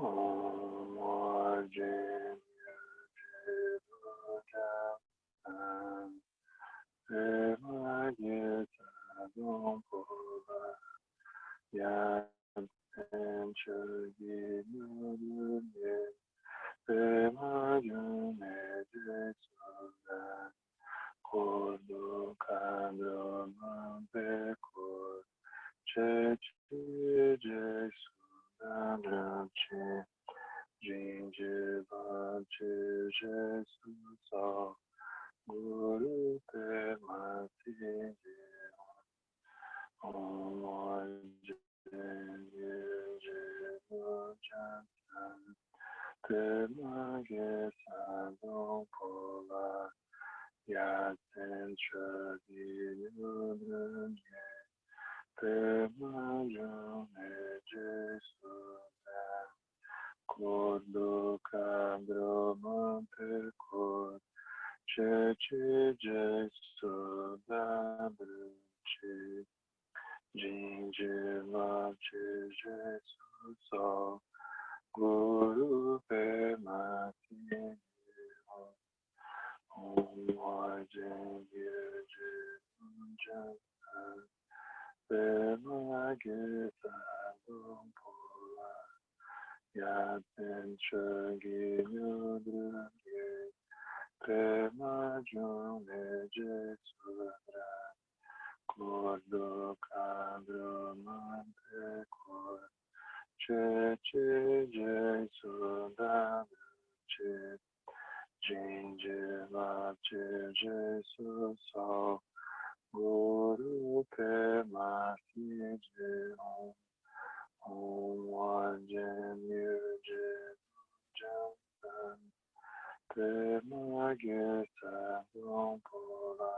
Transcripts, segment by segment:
Om Orjin Yudam Emagita Dompola Yan Chagi Nudunye Emagune Jesudan Kodo Kandro Mampekor Chechi Jesudan Rachi Jinjiva Jesusa Guru Pemati Om Jesujan Temage Sadon Pola Yaten Chadi Yudunye Temajone Jesudan Kodo Kadro Mantekor Chechi Jesudan Bruchi Jinjiva Jesusa Guru Pemati Om Vajen Virgin Pemagita Dompola Yaten Chagi Nudunye Pemajone Jesudra Kodo Kadro Mantekor Chechi Jesudan Bruchi Jinjiva Jesusa Guru Pemati Om Vajen Virgin Pemagita Dompola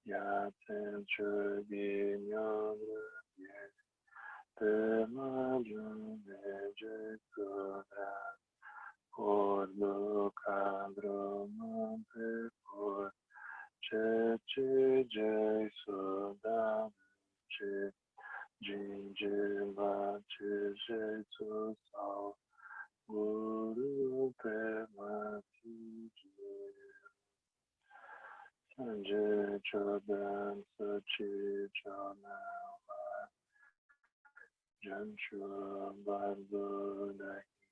Yaten Chagi Nudunye Pemajone Jesudra Kodo Kadro Mantekor Chechi Jesudan Bruchi Jinjiva Jesusa Guru Pemati Sanjay Chodan Sachi Chanava Janchu Bardo Dagi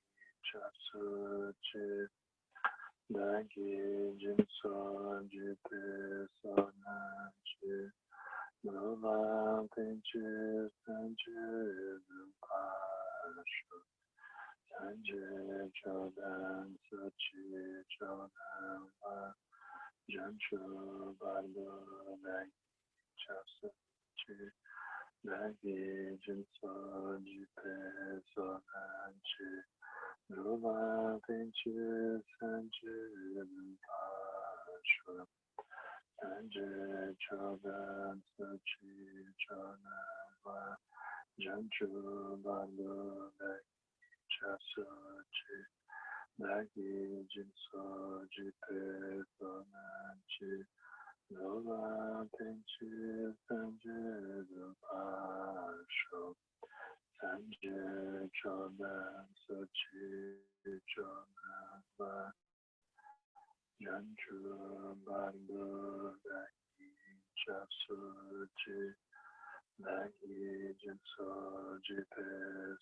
Chapsuchi Dagi Jinso Jite Sonachi Nova Pinchi Sanjay Pashu Sanjay Chodan Sachi Chanava Janchu Bardo Dagi Chapsuchi Dagi Jinso Jite Sonachi Nova Pinchi Sanjay Pashu Sanjay Chodan Sachi Chanava Janchu Bardo Dagi Chapsuchi Dagi Jinso Jite Sonachi Nova Pinchi Sanjay Pashu Sanjay Chodan Sachi Chanava Janchu Bardo Dagi Chapsuchi Dagi Jinso Jite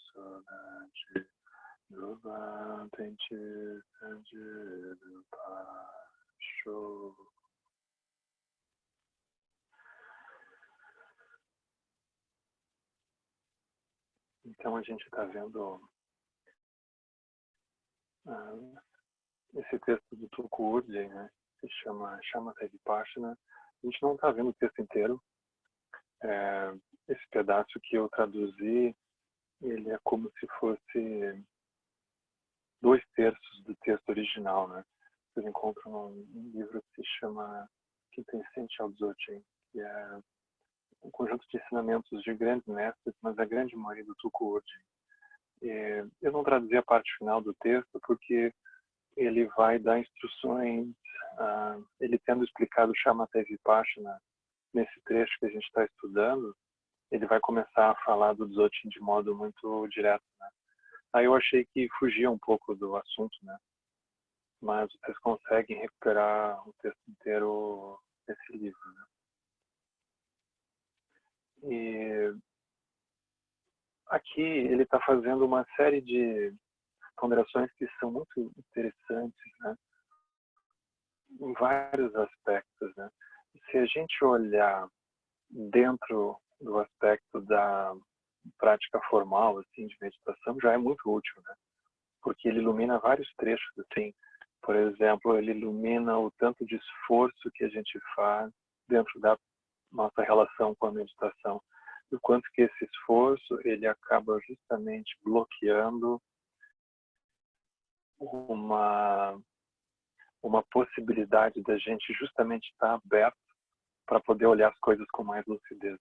Sonachi Nova Pinchi Sanjay Pashu. Então a gente está vendo esse texto do Tulku Urje, né, que se chama Shamatha Vipassana. A gente não está vendo o texto inteiro. Esse pedaço que eu traduzi, ele é como se fosse 2/3 do texto original, né? Vocês encontram um livro que se chama Quintessential Dzogchen, que é um conjunto de ensinamentos de grandes mestres, mas a grande maioria do Tulku Urje. Eu não traduzi a parte final do texto porque ele vai dar instruções, ele tendo explicado o Shamatha Vipassana nesse trecho que a gente está estudando, ele vai começar a falar do Dzogchen de modo muito direto, né? Aí eu achei que fugia um pouco do assunto, né? Mas vocês conseguem recuperar o texto inteiro desse livro, né? E aqui ele está fazendo uma série de ponderações que são muito interessantes, né? Em vários aspectos, né? Se a gente olhar dentro do aspecto da prática formal, assim, de meditação, já é muito útil, né? Porque ele ilumina vários trechos, assim. Por exemplo, ele ilumina o tanto de esforço que a gente faz dentro da nossa relação com a meditação. E o quanto que esse esforço, ele acaba justamente bloqueando uma possibilidade da gente justamente estar aberto para poder olhar as coisas com mais lucidez.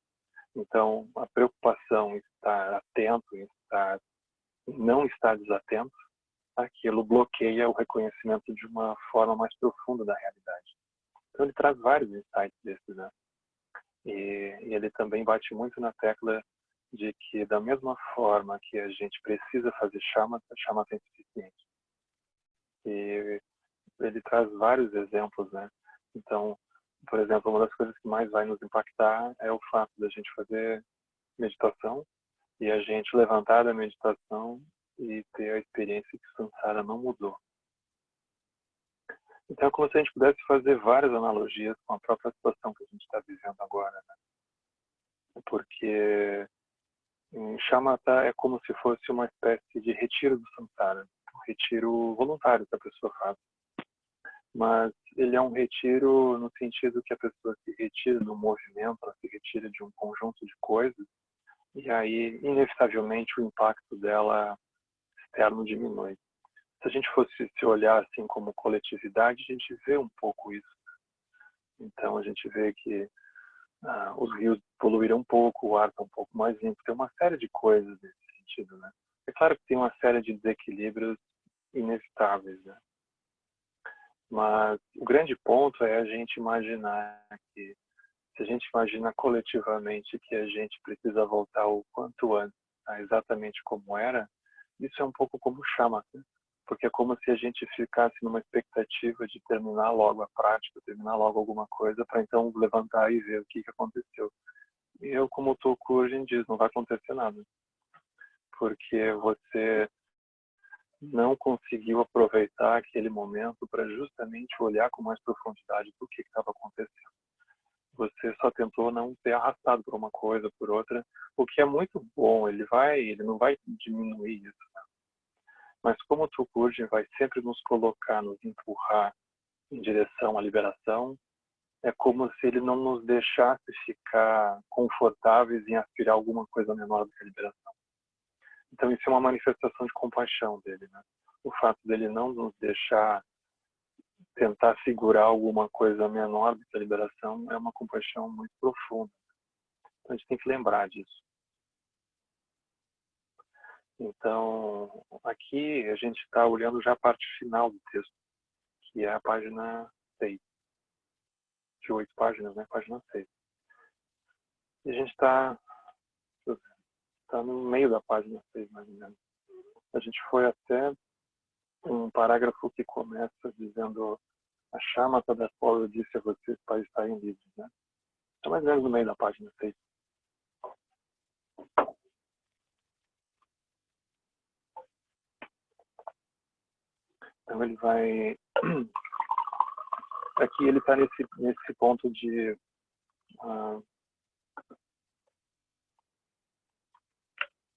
Então, a preocupação em estar atento, não estar desatento, aquilo bloqueia o reconhecimento de uma forma mais profunda da realidade. Então, ele traz vários insights desses, né? E ele também bate muito na tecla de que, da mesma forma que a gente precisa fazer shamatha é insuficiente. E ele traz vários exemplos, né? Então, por exemplo, uma das coisas que mais vai nos impactar é o fato da gente fazer meditação e a gente levantar da meditação e ter a experiência que o samsara não mudou. Então é como se a gente pudesse fazer várias analogias com a própria situação que a gente está vivendo agora, né? Porque shamatha é como se fosse uma espécie de retiro do samsara, um retiro voluntário que a pessoa faz. Mas ele é um retiro no sentido que a pessoa se retira do movimento, ela se retira de um conjunto de coisas, e aí, inevitavelmente, o impacto dela externo diminui. Se a gente fosse se olhar assim como coletividade, a gente vê um pouco isso. Então, a gente vê que os rios poluíram um pouco, o ar está um pouco mais limpo, tem uma série de coisas nesse sentido, né? É claro que tem uma série de desequilíbrios inevitáveis, né? Mas o grande ponto é a gente imaginar que, se a gente imagina coletivamente que a gente precisa voltar o quanto antes a exatamente como era, isso é um pouco como shamatha, porque é como se a gente ficasse numa expectativa de terminar logo a prática, terminar logo alguma coisa, para então levantar e ver o que aconteceu. E eu, como o Tokurin diz, não vai acontecer nada, porque você não conseguiu aproveitar aquele momento para justamente olhar com mais profundidade do que estava acontecendo. Você só tentou não ser arrastado por uma coisa, por outra, o que é muito bom, ele não vai diminuir isso, né? Mas como o Tokurin vai sempre nos colocar, nos empurrar em direção à liberação, é como se ele não nos deixasse ficar confortáveis em aspirar alguma coisa menor do que a liberação. Então isso é uma manifestação de compaixão dele, né? O fato dele não nos deixar tentar segurar alguma coisa menor do que a liberação é uma compaixão muito profunda. Então a gente tem que lembrar disso. Então, aqui a gente está olhando já a parte final do texto, que é a página 6. De 8 páginas, né? Página 6. E a gente está no meio da página 6, mais ou menos. A gente foi até um parágrafo que começa dizendo: a shamatha da qual eu disse a vocês para estarem livres, né? Está mais ou menos no meio da página 6. Então ele vai... Aqui ele está nesse ponto de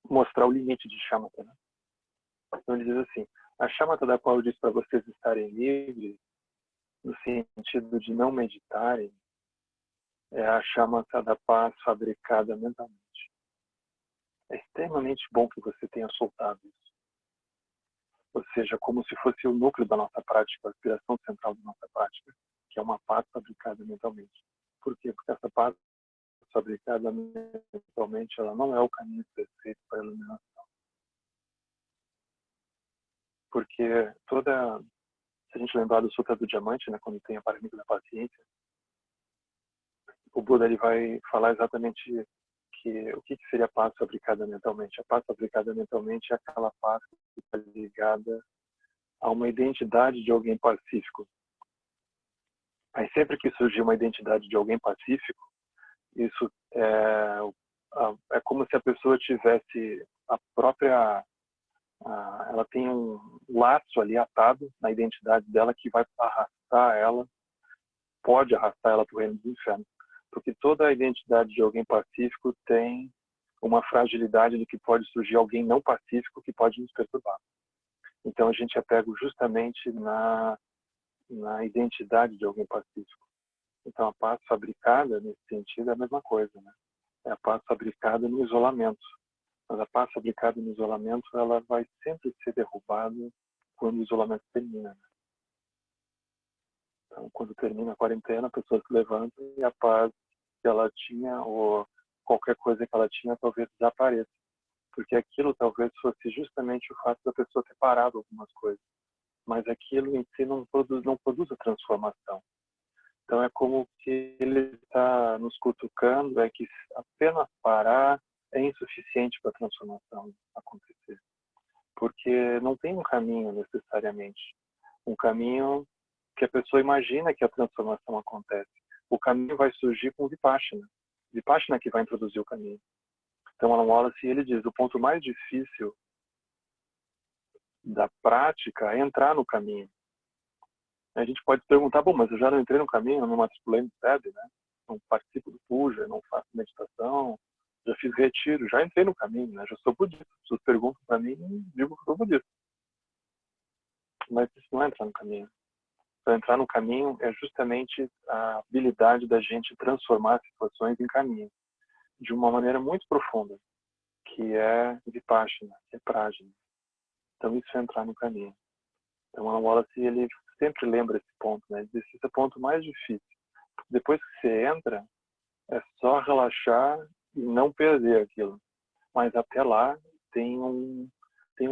mostrar o limite de shamatha, né? Então ele diz assim: a shamatha da qual eu disse para vocês estarem livres, no sentido de não meditarem, é a shamatha da paz fabricada mentalmente. É extremamente bom que você tenha soltado isso. Ou seja, como se fosse o núcleo da nossa prática, a aspiração central da nossa prática, que é uma paz fabricada mentalmente. Por quê? Porque essa paz fabricada mentalmente, ela não é o caminho perfeito para a iluminação. Porque se a gente lembrar do Sutra do Diamante, né, quando tem a paramita da paciência, o Buda ele vai falar exatamente o que seria paz fabricada mentalmente? A paz fabricada mentalmente é aquela paz que está ligada a uma identidade de alguém pacífico. Aí sempre que surgir uma identidade de alguém pacífico, isso é como se a pessoa tivesse a própria, ela tem um laço ali atado na identidade dela que vai arrastar ela, pode arrastar ela para o reino dos infernos. Porque toda a identidade de alguém pacífico tem uma fragilidade de que pode surgir alguém não pacífico que pode nos perturbar. Então a gente é pego justamente na identidade de alguém pacífico. Então a paz fabricada, nesse sentido, é a mesma coisa, né? É a paz fabricada no isolamento. Mas a paz fabricada no isolamento, ela vai sempre ser derrubada quando o isolamento termina, né? Então, quando termina a quarentena, a pessoa se levanta e a paz que ela tinha, ou qualquer coisa que ela tinha, talvez desapareça. Porque aquilo talvez fosse justamente o fato da pessoa ter parado algumas coisas. Mas aquilo em si não produz a transformação. Então é como que ele está nos cutucando, é que apenas parar é insuficiente para a transformação acontecer. Porque não tem um caminho necessariamente. Um caminho que a pessoa imagina que a transformação acontece. O caminho vai surgir com o Vipassana. Vipassana que vai introduzir o caminho. Então, Alan Wallace, ele diz, o ponto mais difícil da prática é entrar no caminho. A gente pode perguntar, bom, mas eu já não entrei no caminho, eu não matriculei no SEB, né? Não participo do Puja, não faço meditação, já fiz retiro, já entrei no caminho, né? Já sou budista. As pessoas perguntam para mim e digo que sou budista. Mas isso não é entrar no caminho. Para entrar no caminho é justamente a habilidade da gente transformar situações em caminho, de uma maneira muito profunda, que é Vipassana, que é Prajna. Então isso é entrar no caminho. Então a Wallace, ele sempre lembra esse ponto, né? Ele diz que esse é o ponto mais difícil. Depois que você entra, é só relaxar e não perder aquilo. Mas até lá tem um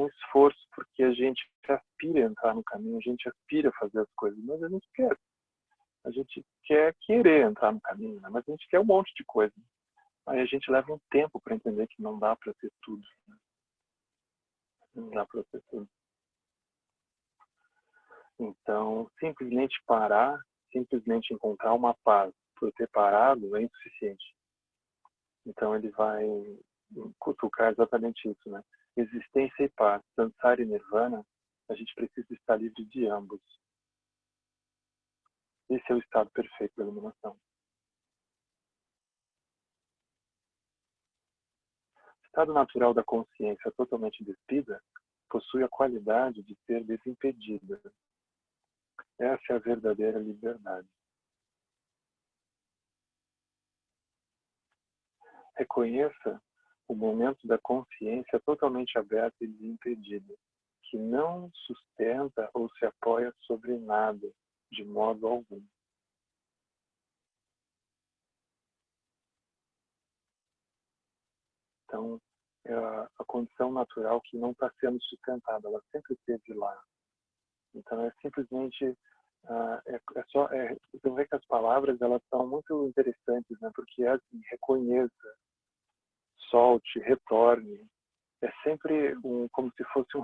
esforço, porque a gente aspira a entrar no caminho, a gente aspira a fazer as coisas, mas a gente quer. A gente quer querer entrar no caminho, né? Mas a gente quer um monte de coisa. Aí a gente leva um tempo para entender que não dá para ter tudo. Né? Não dá para ter tudo. Então, simplesmente parar, simplesmente encontrar uma paz por ter parado é insuficiente. Então ele vai cutucar exatamente isso, né? Existência e paz, samsara e nirvana, a gente precisa estar livre de ambos. Esse é o estado perfeito da iluminação. O estado natural da consciência totalmente despida possui a qualidade de ser desimpedida. Essa é a verdadeira liberdade. Reconheça o momento da consciência totalmente aberta e desimpedida, que não sustenta ou se apoia sobre nada, de modo algum. Então, é a condição natural que não está sendo sustentada, ela sempre esteve lá. Então, é simplesmente, você vê que as palavras, elas são muito interessantes, né? Porque é assim, reconheça, solte, retorne. É sempre como se fosse um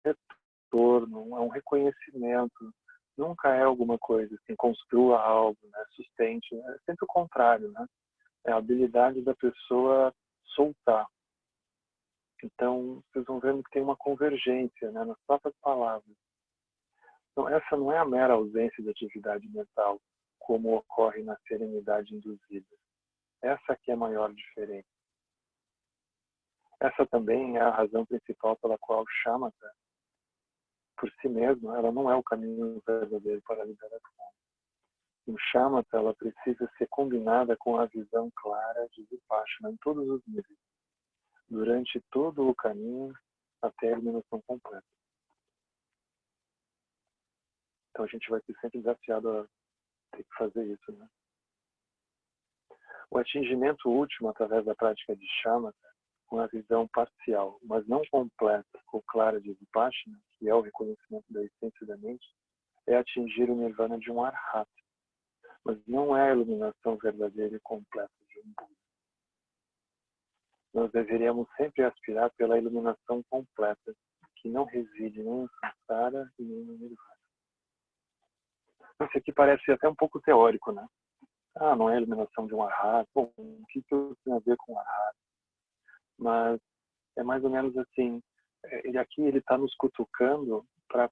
retorno, é um reconhecimento. Nunca é alguma coisa assim, construa algo, né? Sustente. É sempre o contrário, né? É a habilidade da pessoa soltar. Então, vocês vão vendo que tem uma convergência, né, nas próprias palavras. Então, essa não é a mera ausência de atividade mental, como ocorre na serenidade induzida. Essa aqui é a maior diferença. Essa também é a razão principal pela qual o shamatha, por si mesmo, ela não é o caminho verdadeiro para a liberação. O shamatha, ela precisa ser combinada com a visão clara de Vipassana em todos os níveis, durante todo o caminho até a iluminação completa. Então a gente vai ser sempre desafiado a ter que fazer isso, né? O atingimento último através da prática de shamatha, com a visão parcial, mas não completa ou clara de Vipassana, que é o reconhecimento da essência da mente, é atingir o nirvana de um arhata, mas não é a iluminação verdadeira e completa de um Buda. nós deveríamos sempre aspirar pela iluminação completa, que não reside nem no samsara e nem no nirvana. Isso aqui parece até um pouco teórico, né? Ah, não é a iluminação de um arhat. Bom, o que eu tenho a ver com arhat? Mas é mais ou menos assim, ele está nos cutucando para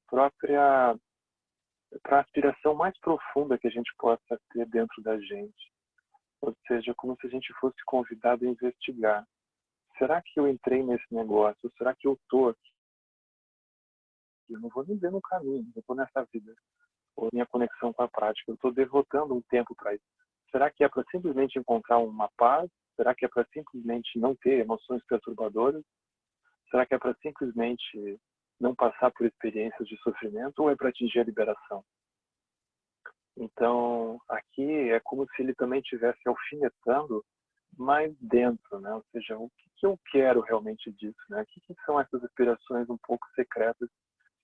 a aspiração mais profunda que a gente possa ter dentro da gente. Ou seja, como se a gente fosse convidado a investigar. Será que eu entrei nesse negócio? Será que eu estou aqui? Eu não vou nem ver no caminho, eu estou nessa vida. Ou minha conexão com a prática, eu estou devotando um tempo para isso. Será que é para simplesmente encontrar uma paz? Será que é para simplesmente não ter emoções perturbadoras? Será que é para simplesmente não passar por experiências de sofrimento? Ou é para atingir a liberação? Então, aqui é como se ele também estivesse alfinetando mais dentro, né? Ou seja, o que eu quero realmente disso, né? O que são essas aspirações um pouco secretas?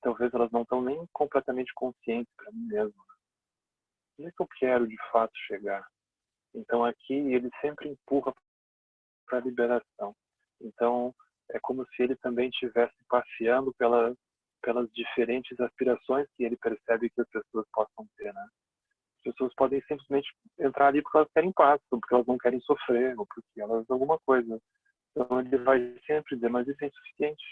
Talvez elas não estão nem completamente conscientes para mim mesmo. Né? Onde é que eu quero de fato chegar? Então aqui ele sempre empurra para a liberação. Então é como se ele também estivesse passeando pelas diferentes aspirações que ele percebe que as pessoas possam ter, né? As pessoas podem simplesmente entrar ali porque elas querem paz, ou porque elas não querem sofrer, ou porque elas alguma coisa. Então ele vai sempre dizer, mas isso é insuficiente.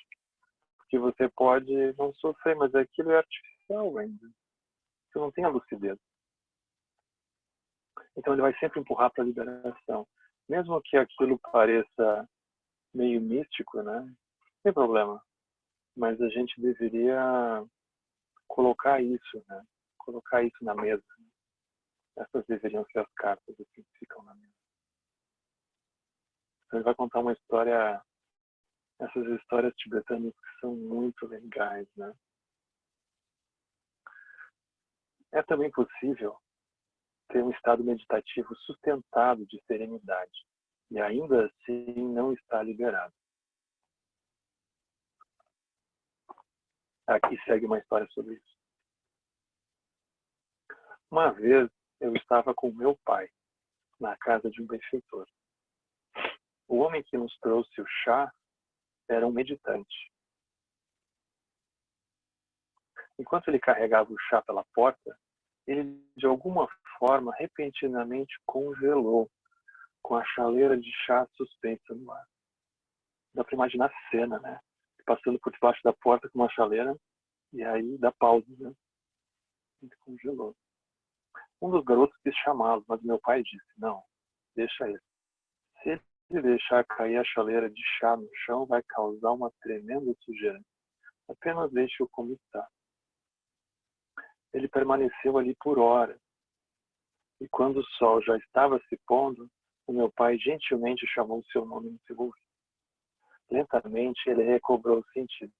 Porque você pode não sofrer, mas aquilo é artificial ainda. Você não tem a lucidez. Então ele vai sempre empurrar para a liberação. Mesmo que aquilo pareça meio místico, né? Não tem problema. Mas a gente deveria colocar isso, né? Colocar isso na mesa. Essas deveriam ser as cartas assim, que ficam na mesa. Então ele vai contar uma história, essas histórias tibetanas que são muito legais, né? É também possível ter um estado meditativo sustentado de serenidade e ainda assim não está liberado. Aqui segue uma história sobre isso. Uma vez eu estava com meu pai na casa de um benfeitor. O homem que nos trouxe o chá era um meditante. Enquanto ele carregava o chá pela porta, ele de alguma forma repentinamente congelou com a chaleira de chá suspensa no ar. Dá para imaginar a cena, né? Passando por debaixo da porta com uma chaleira e aí dá pausa, né? Ele congelou. Um dos garotos quis chamá-lo, mas meu pai disse, não, deixa ele. Se ele deixar cair a chaleira de chá no chão, vai causar uma tremenda sujeira. Apenas deixe-o como está. Ele permaneceu ali por horas. E quando o sol já estava se pondo, o meu pai gentilmente chamou seu nome no seu ouvido. Lentamente ele recobrou o sentido.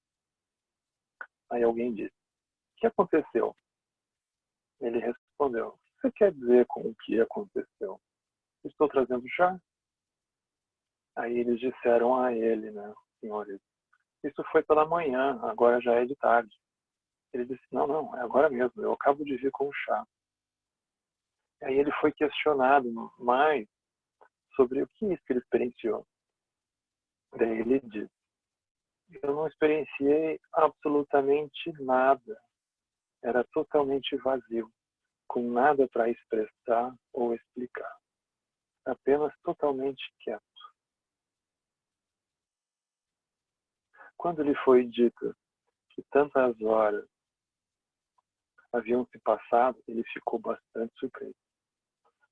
Aí alguém disse, o que aconteceu? Ele respondeu, o que você quer dizer com o que aconteceu? Estou trazendo chá? Aí eles disseram a ele, né, senhores, isso foi pela manhã, agora já é de tarde. Ele disse, não, é agora mesmo, eu acabo de vir com o chá. Aí ele foi questionado mais sobre o que é isso que ele experienciou. Daí ele disse, eu não experienciei absolutamente nada. Era totalmente vazio, com nada para expressar ou explicar. Apenas totalmente quieto. Quando lhe foi dito que tantas horas haviam se passado, ele ficou bastante surpreso.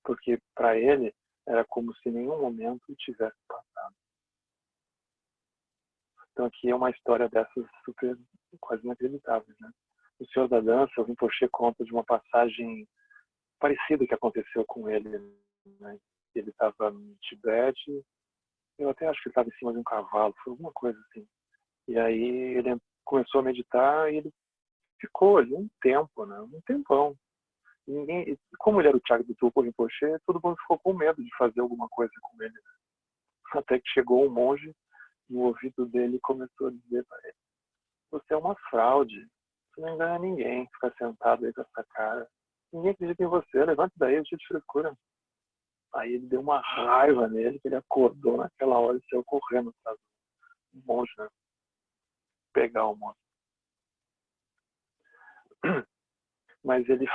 Porque para ele era como se nenhum momento tivesse passado. Então aqui é uma história dessas super, quase inacreditáveis, né? O Senhor da Dança, o Rinpoche conta de uma passagem parecida que aconteceu com ele, né? Ele estava no Tibete, eu até acho que ele estava em cima de um cavalo, foi alguma coisa assim. E aí ele começou a meditar e ele ficou ali um tempo, né? Um tempão. Ninguém, como ele era o Thiago do Tulpo Rinpoche, todo mundo ficou com medo de fazer alguma coisa com ele. Né? Até que chegou um monge no ouvido dele e começou a dizer para ele, você é uma fraude, você não engana ninguém, ficar sentado aí com essa cara. Ninguém acredita em você, levante daí, cheio de frescura. Aí ele deu uma raiva nele, que ele acordou naquela hora e saiu correndo atrás do monge, né? Pegar o monge. Mas ele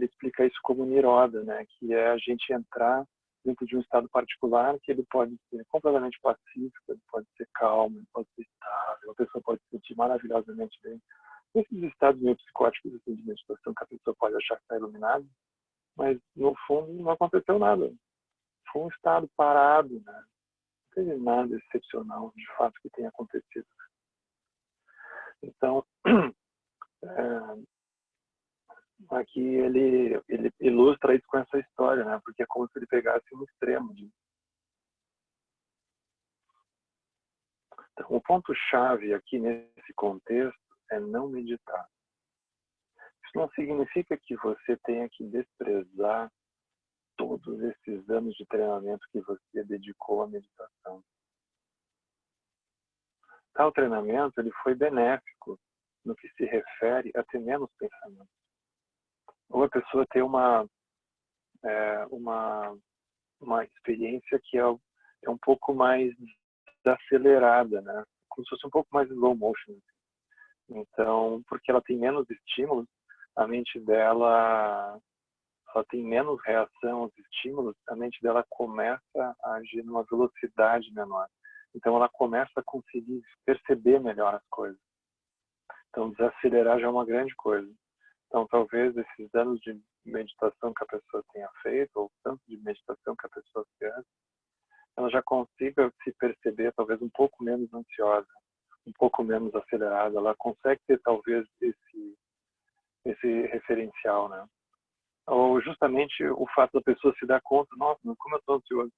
explica isso como niroda, né? Que é a gente entrar dentro de um estado particular que ele pode ser completamente pacífico, ele pode ser calmo, ele pode ser estável, a pessoa pode se sentir maravilhosamente bem. Esses estados meio psicóticos assim, de meditação que a pessoa pode achar que está iluminada, mas no fundo não aconteceu nada. Foi um estado parado, né? Não teve nada excepcional de fato que tenha acontecido. Então, aqui ele ilustra isso com essa história, né? Porque é como se ele pegasse um extremo. Então, o ponto-chave aqui nesse contexto é não meditar. Isso não significa que você tenha que desprezar todos esses anos de treinamento que você dedicou à meditação. Tal treinamento ele foi benéfico no que se refere a ter menos pensamentos. Ou a pessoa ter uma experiência que é um pouco mais desacelerada, né? Como se fosse um pouco mais slow motion. Então, porque ela tem menos estímulos, a mente dela ela tem menos reação aos estímulos, a mente dela começa a agir numa velocidade menor. Então, ela começa a conseguir perceber melhor as coisas. Então, desacelerar já é uma grande coisa. Então, talvez esses anos de meditação que a pessoa tenha feito, ou tanto de meditação que a pessoa fez, ela já consiga se perceber talvez um pouco menos ansiosa, um pouco menos acelerada. Ela consegue ter talvez esse referencial, né? Ou justamente o fato da pessoa se dar conta, nossa, como eu estou ansioso.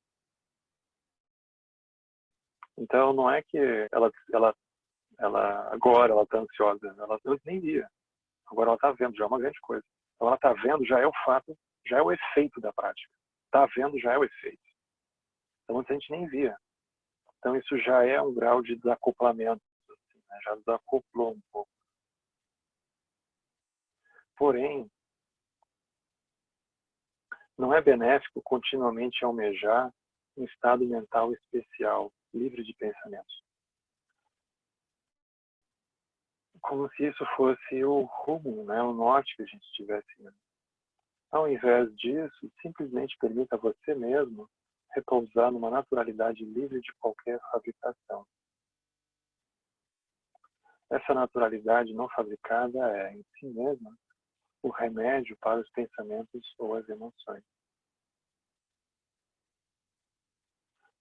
Então não é que ela agora ela está ansiosa, ela antes nem via. Agora ela está vendo, já é uma grande coisa. Então ela está vendo, já é o fato, já é o efeito da prática. Está vendo, já é o efeito. Então antes a gente nem via. Então isso já é um grau de desacoplamento, assim, né? Já desacoplou um pouco. Porém, não é benéfico continuamente almejar um estado mental especial, livre de pensamentos. Como se isso fosse o rumo, né, o norte que a gente estivesse indo. Ao invés disso, simplesmente permita a você mesmo repousar numa naturalidade livre de qualquer fabricação. Essa naturalidade não fabricada é, em si mesma, o remédio para os pensamentos ou as emoções.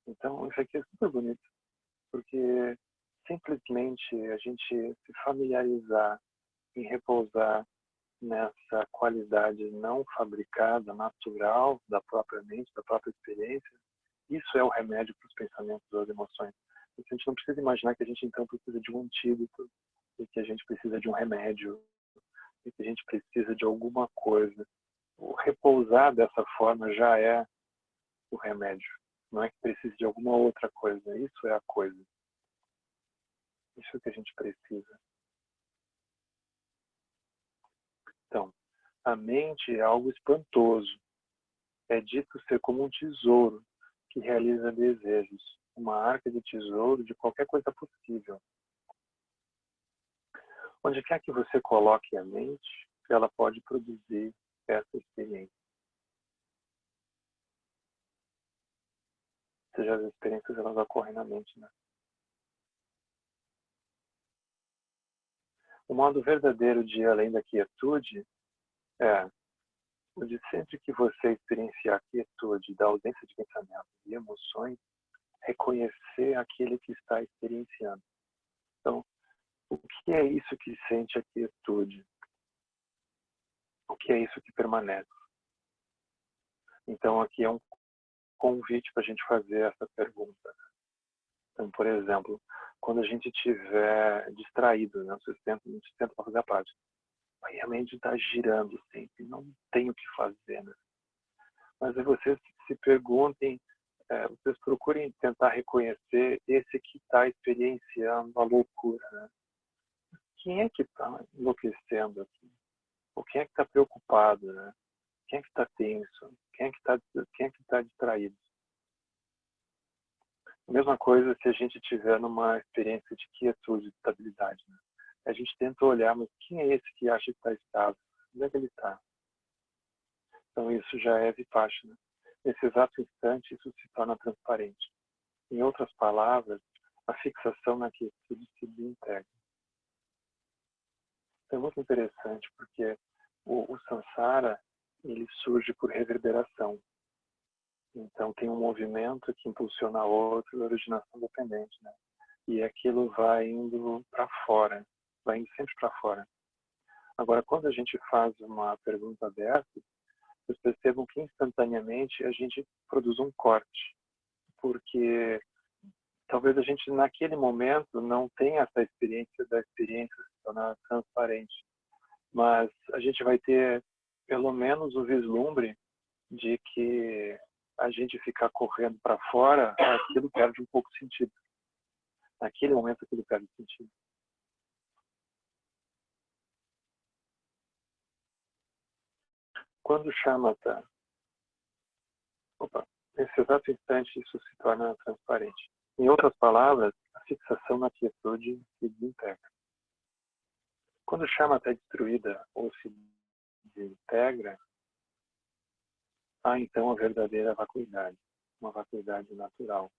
Então, isso aqui é super bonito, porque simplesmente a gente se familiarizar em repousar nessa qualidade não fabricada, natural da própria mente, da própria experiência, isso é o remédio para os pensamentos ou as emoções. A gente não precisa imaginar que a gente então precisa de um antídoto, e que a gente precisa de um remédio, e que a gente precisa de alguma coisa. O repousar dessa forma já é o remédio. Não é que precise de alguma outra coisa. Isso é a coisa. Isso é o que a gente precisa. Então, a mente é algo espantoso. É dito ser como um tesouro que realiza desejos, uma arca de tesouro de qualquer coisa possível. Onde quer que você coloque a mente, ela pode produzir essa experiência. Ou seja, as experiências elas ocorrem na mente, né? O modo verdadeiro de ir além da quietude é o de sempre que você experienciar a quietude da ausência de pensamentos e emoções, reconhecer aquele que está experienciando. Então, o que é isso que sente a quietude? O que é isso que permanece? Então, aqui é um convite para a gente fazer essa pergunta. Então, por exemplo, quando a gente estiver distraído, né, a gente tenta fazer a prática, aí a mente está girando sempre, não tem o que fazer. Né? Mas aí vocês se perguntem, vocês procurem tentar reconhecer esse que está experienciando a loucura. Né? Quem é que está enlouquecendo aqui? Ou quem é que está preocupado? Né? Quem é que está tenso? Quem é que tá distraído? A mesma coisa se a gente estiver numa experiência de quietude, de estabilidade. Né? A gente tenta olhar, mas quem é esse que acha que está estável? Onde é que ele está? Então isso já é Vipassana. Nesse exato instante, isso se torna transparente. Em outras palavras, a fixação na quietude se desintegra. Então é muito interessante, porque o samsara, ele surge por reverberação. Então tem um movimento que impulsiona outro, originação dependente, né? E aquilo vai indo para fora, vai indo sempre para fora. Agora, quando a gente faz uma pergunta aberta, vocês percebam que instantaneamente a gente produz um corte, porque talvez a gente naquele momento não tenha essa experiência da experiência se tornar transparente, mas a gente vai ter pelo menos o vislumbre de que a gente ficar correndo para fora, aquilo perde um pouco de sentido. Naquele momento aquilo perde sentido. Quando o shamatha, nesse exato instante isso se torna transparente. Em outras palavras, a fixação na quietude se desintegra. Quando o shamatha é destruída ou se desintegra, há então a verdadeira vacuidade, uma vacuidade natural.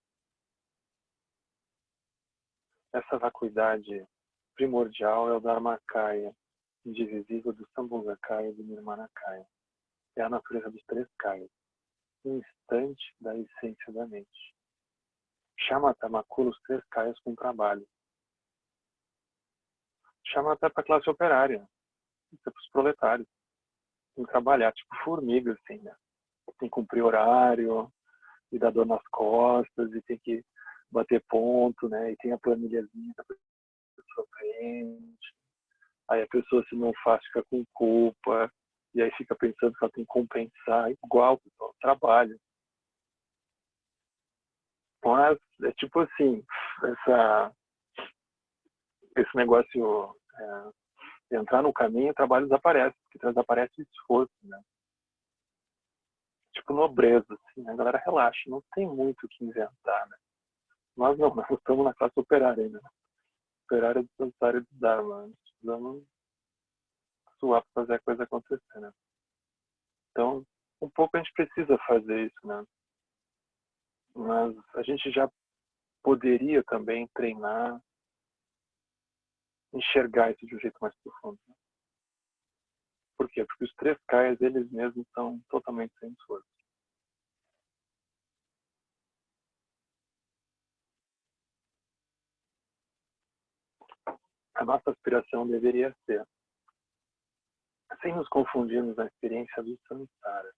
Essa vacuidade primordial é o Dharmakaya, indivisível do Sambhogakaya e do Nirmanakaya. É a natureza dos três kayas, um instante da essência da mente. Shamatha macula os três kayas com trabalho. Shamatha é para a classe operária, é para os proletários. Tem que trabalhar, tipo formiga, assim, né? Tem que cumprir horário, e dar dor nas costas, e tem que bater ponto, né? E tem a planilhazinha da pessoa preenche. Aí a pessoa, se não faz, fica com culpa, e aí fica pensando que ela tem que compensar, igual, pessoal, trabalho. Mas é tipo assim, esse negócio, entrar no caminho, o trabalho desaparece, porque desaparece o esforço, né? Tipo nobreza, assim, né? A galera relaxa, não tem muito o que inventar, né? Nós não, nós estamos na classe operária ainda, né? Operária do Samsara e do Dharma, nós precisamos suar para fazer a coisa acontecer, né? Então, um pouco a gente precisa fazer isso, né? Mas a gente já poderia também treinar, enxergar isso de um jeito mais profundo. Né? Por quê? Porque os três kayas, eles mesmos são totalmente sem esforço. A nossa aspiração deveria ser, sem nos confundirmos na experiência do samsara,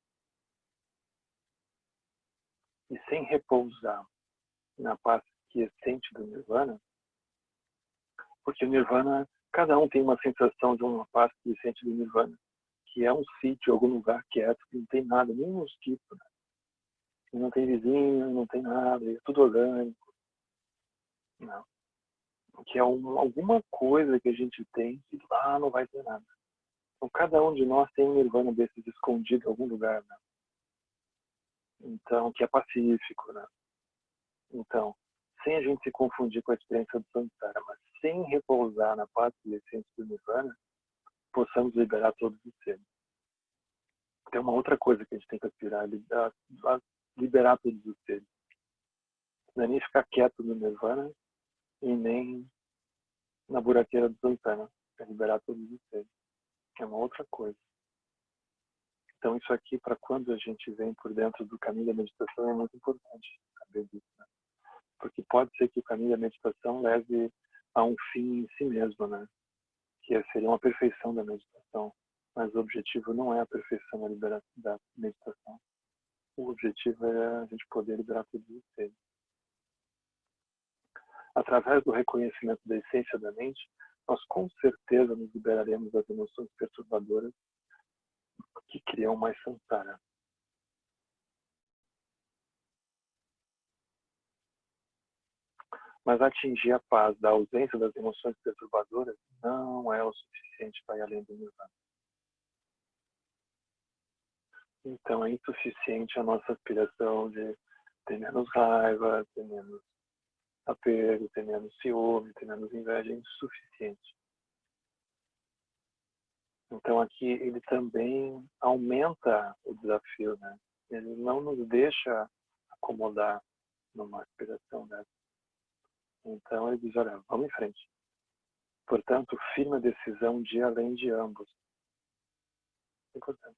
e sem repousar na paz quiescente do nirvana, porque o nirvana, cada um tem uma sensação de uma paz quiescente do nirvana, que é um sítio, algum lugar quieto, que não tem nada, nem um mosquito, né? Não tem vizinho, não tem nada, é tudo orgânico. Não. Que é alguma coisa que a gente tem que lá não vai ter nada. Então, cada um de nós tem um nirvana desses escondido em algum lugar, né? Então, que é pacífico, né? Então, sem a gente se confundir com a experiência do samsara, mas sem repousar na paz e essência do nirvana, possamos liberar todos os seres. Tem uma outra coisa que a gente tem que aspirar, a liberar todos os seres. Não é nem ficar quieto no nirvana e nem na buraqueira do samsara, é liberar todos os seres. É uma outra coisa. Então, isso aqui, para quando a gente vem por dentro do caminho da meditação, é muito importante saber disso. Né? Porque pode ser que o caminho da meditação leve a um fim em si mesmo, né? Que seria uma perfeição da meditação. Mas o objetivo não é a perfeição da meditação. O objetivo é a gente poder liberar todos os seres. Através do reconhecimento da essência da mente, nós com certeza nos liberaremos das emoções perturbadoras que criam mais samsara. Mas atingir a paz da ausência das emoções perturbadoras não é o suficiente para ir além do nirvana. Então é insuficiente a nossa aspiração de ter menos raiva, ter menos apego, ter menos ciúme, ter menos inveja, é insuficiente. Então aqui ele também aumenta o desafio, né? Ele não nos deixa acomodar numa aspiração dessa. Então ele diz, olha, vamos em frente. Portanto, firme a decisão de ir além de ambos. Importante.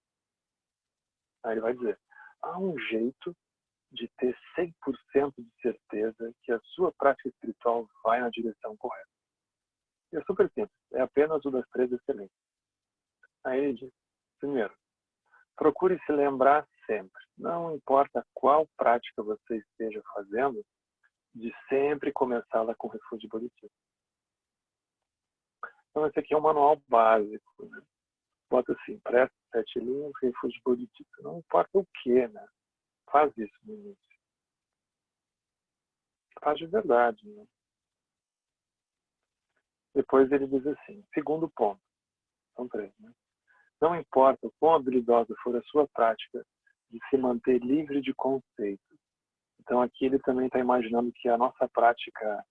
Aí ele vai dizer, há um jeito de ter 100% de certeza que a sua prática espiritual vai na direção correta. E é super simples, é apenas o das 3 excelências. Aí ele diz, primeiro, procure se lembrar sempre, não importa qual prática você esteja fazendo, de sempre começá-la com refúgio bodhisattva. Então esse aqui é um manual básico, né? Bota assim, presta 7 linhas, refúgio bodhisattva. Não importa o que, né? Faz isso no início. Faz de verdade, né? Depois ele diz assim, segundo ponto, são 3, né? Não importa o quão habilidosa for a sua prática de se manter livre de conceitos. Então aqui ele também está imaginando que a nossa prática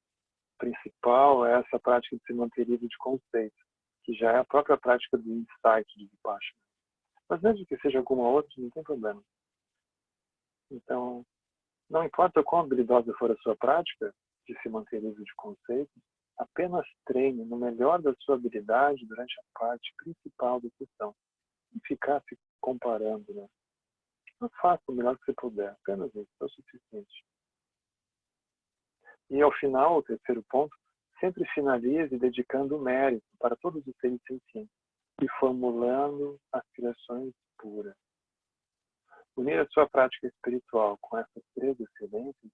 principal é essa prática de se manter livre de conceitos, que já é a própria prática do insight de Vipassana. Mas mesmo que seja alguma outra, não tem problema. Então, não importa o quão habilidosa for a sua prática de se manter livre de conceitos, apenas treine no melhor da sua habilidade durante a parte principal da sessão. E ficar se comparando, né? Não faça o melhor que você puder, apenas isso, é o suficiente. E ao final, o terceiro ponto, sempre finalize dedicando mérito para todos os seres sencientes e formulando aspirações puras. Unir a sua prática espiritual com essas 3 excelências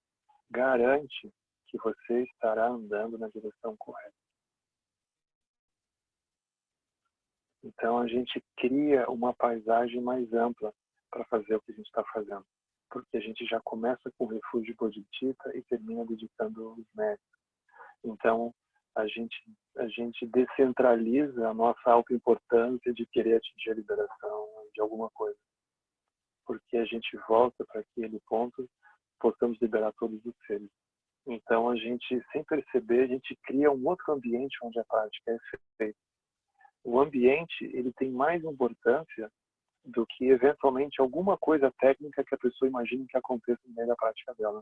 garante que você estará andando na direção correta. Então a gente cria uma paisagem mais ampla para fazer o que a gente está fazendo, porque a gente já começa com o refúgio bodhicitta e termina dedicando os méritos. Então a gente descentraliza a nossa autoimportância de querer atingir a liberação de alguma coisa, porque a gente volta para aquele ponto, possamos liberar todos os seres. Então a gente, sem perceber, a gente cria um outro ambiente onde a prática é feita. O ambiente, ele tem mais importância do que eventualmente alguma coisa técnica que a pessoa imagine que aconteça no meio da prática dela.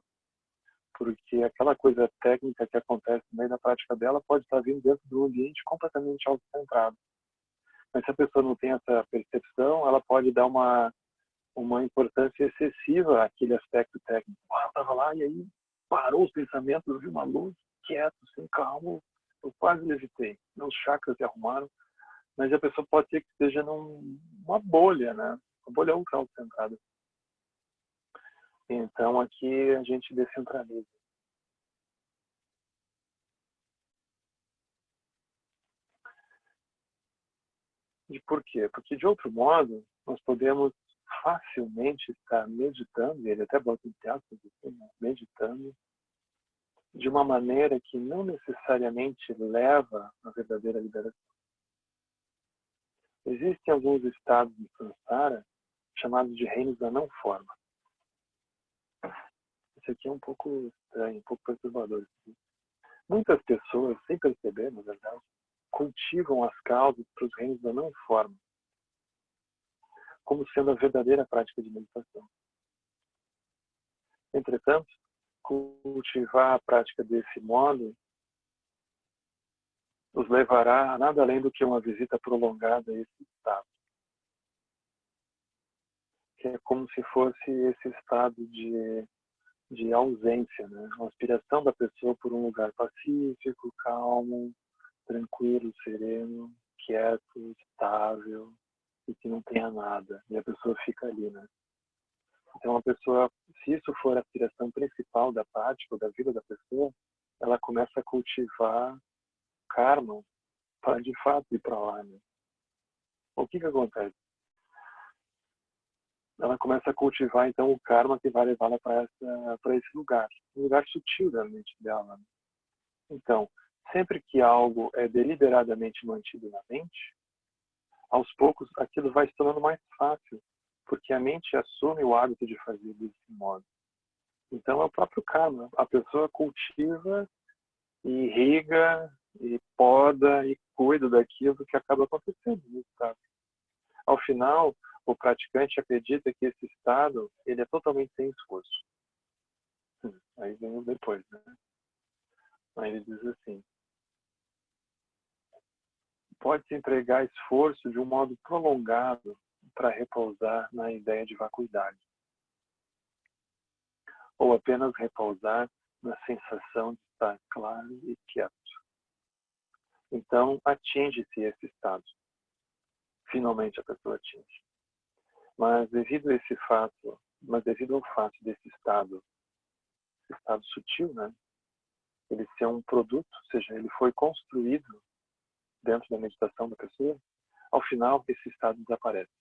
Porque aquela coisa técnica que acontece no meio da prática dela pode estar vindo dentro de um ambiente completamente autocentrado. Mas se a pessoa não tem essa percepção, ela pode dar uma importância excessiva àquele aspecto técnico. Eu estava lá e aí parou os pensamentos, eu vi uma luz, quieto, sem calmo, eu quase levitei. Meus chakras se arrumaram, mas a pessoa pode ser que esteja numa bolha, né? Uma bolha ultra autocentrada. Então aqui a gente descentraliza. E por quê? Porque de outro modo, nós podemos facilmente estar meditando, e ele até bota em teatro, meditando, de uma maneira que não necessariamente leva à verdadeira liberação. Existem alguns estados de samsara chamados de reinos da não forma. Isso aqui é um pouco estranho, um pouco perturbador. Muitas pessoas, sem perceber, na verdade, cultivam as causas para os reinos da não forma, como sendo a verdadeira prática de meditação. Entretanto, cultivar a prática desse modo nos levará a nada além do que uma visita prolongada a esse estado. Que é como se fosse esse estado de ausência, né? Uma aspiração da pessoa por um lugar pacífico, calmo, tranquilo, sereno, quieto, estável e que não tenha nada. E a pessoa fica ali, né? Então a pessoa, se isso for a aspiração principal da prática ou da vida da pessoa, ela começa a cultivar karma para de fato ir para lá, né? O que acontece? Ela começa a cultivar então o karma que vai levá-la para esse lugar, um lugar sutil da mente dela. Né? Então, sempre que algo é deliberadamente mantido na mente, aos poucos aquilo vai se tornando mais fácil, porque a mente assume o hábito de fazer desse modo. Então é o próprio karma. A pessoa cultiva, e irriga, e poda, e cuida daquilo que acaba acontecendo no estado. Ao final, o praticante acredita que esse estado ele é totalmente sem esforço. Aí vem o depois, né? Aí ele diz assim: pode-se empregar esforço de um modo prolongado para repousar na ideia de vacuidade, ou apenas repousar na sensação de estar claro e quieto. Então, atinge-se esse estado. Finalmente a pessoa atinge. Mas devido ao fato desse estado sutil, né, ele ser um produto, ou seja, ele foi construído dentro da meditação da pessoa, ao final esse estado desaparece.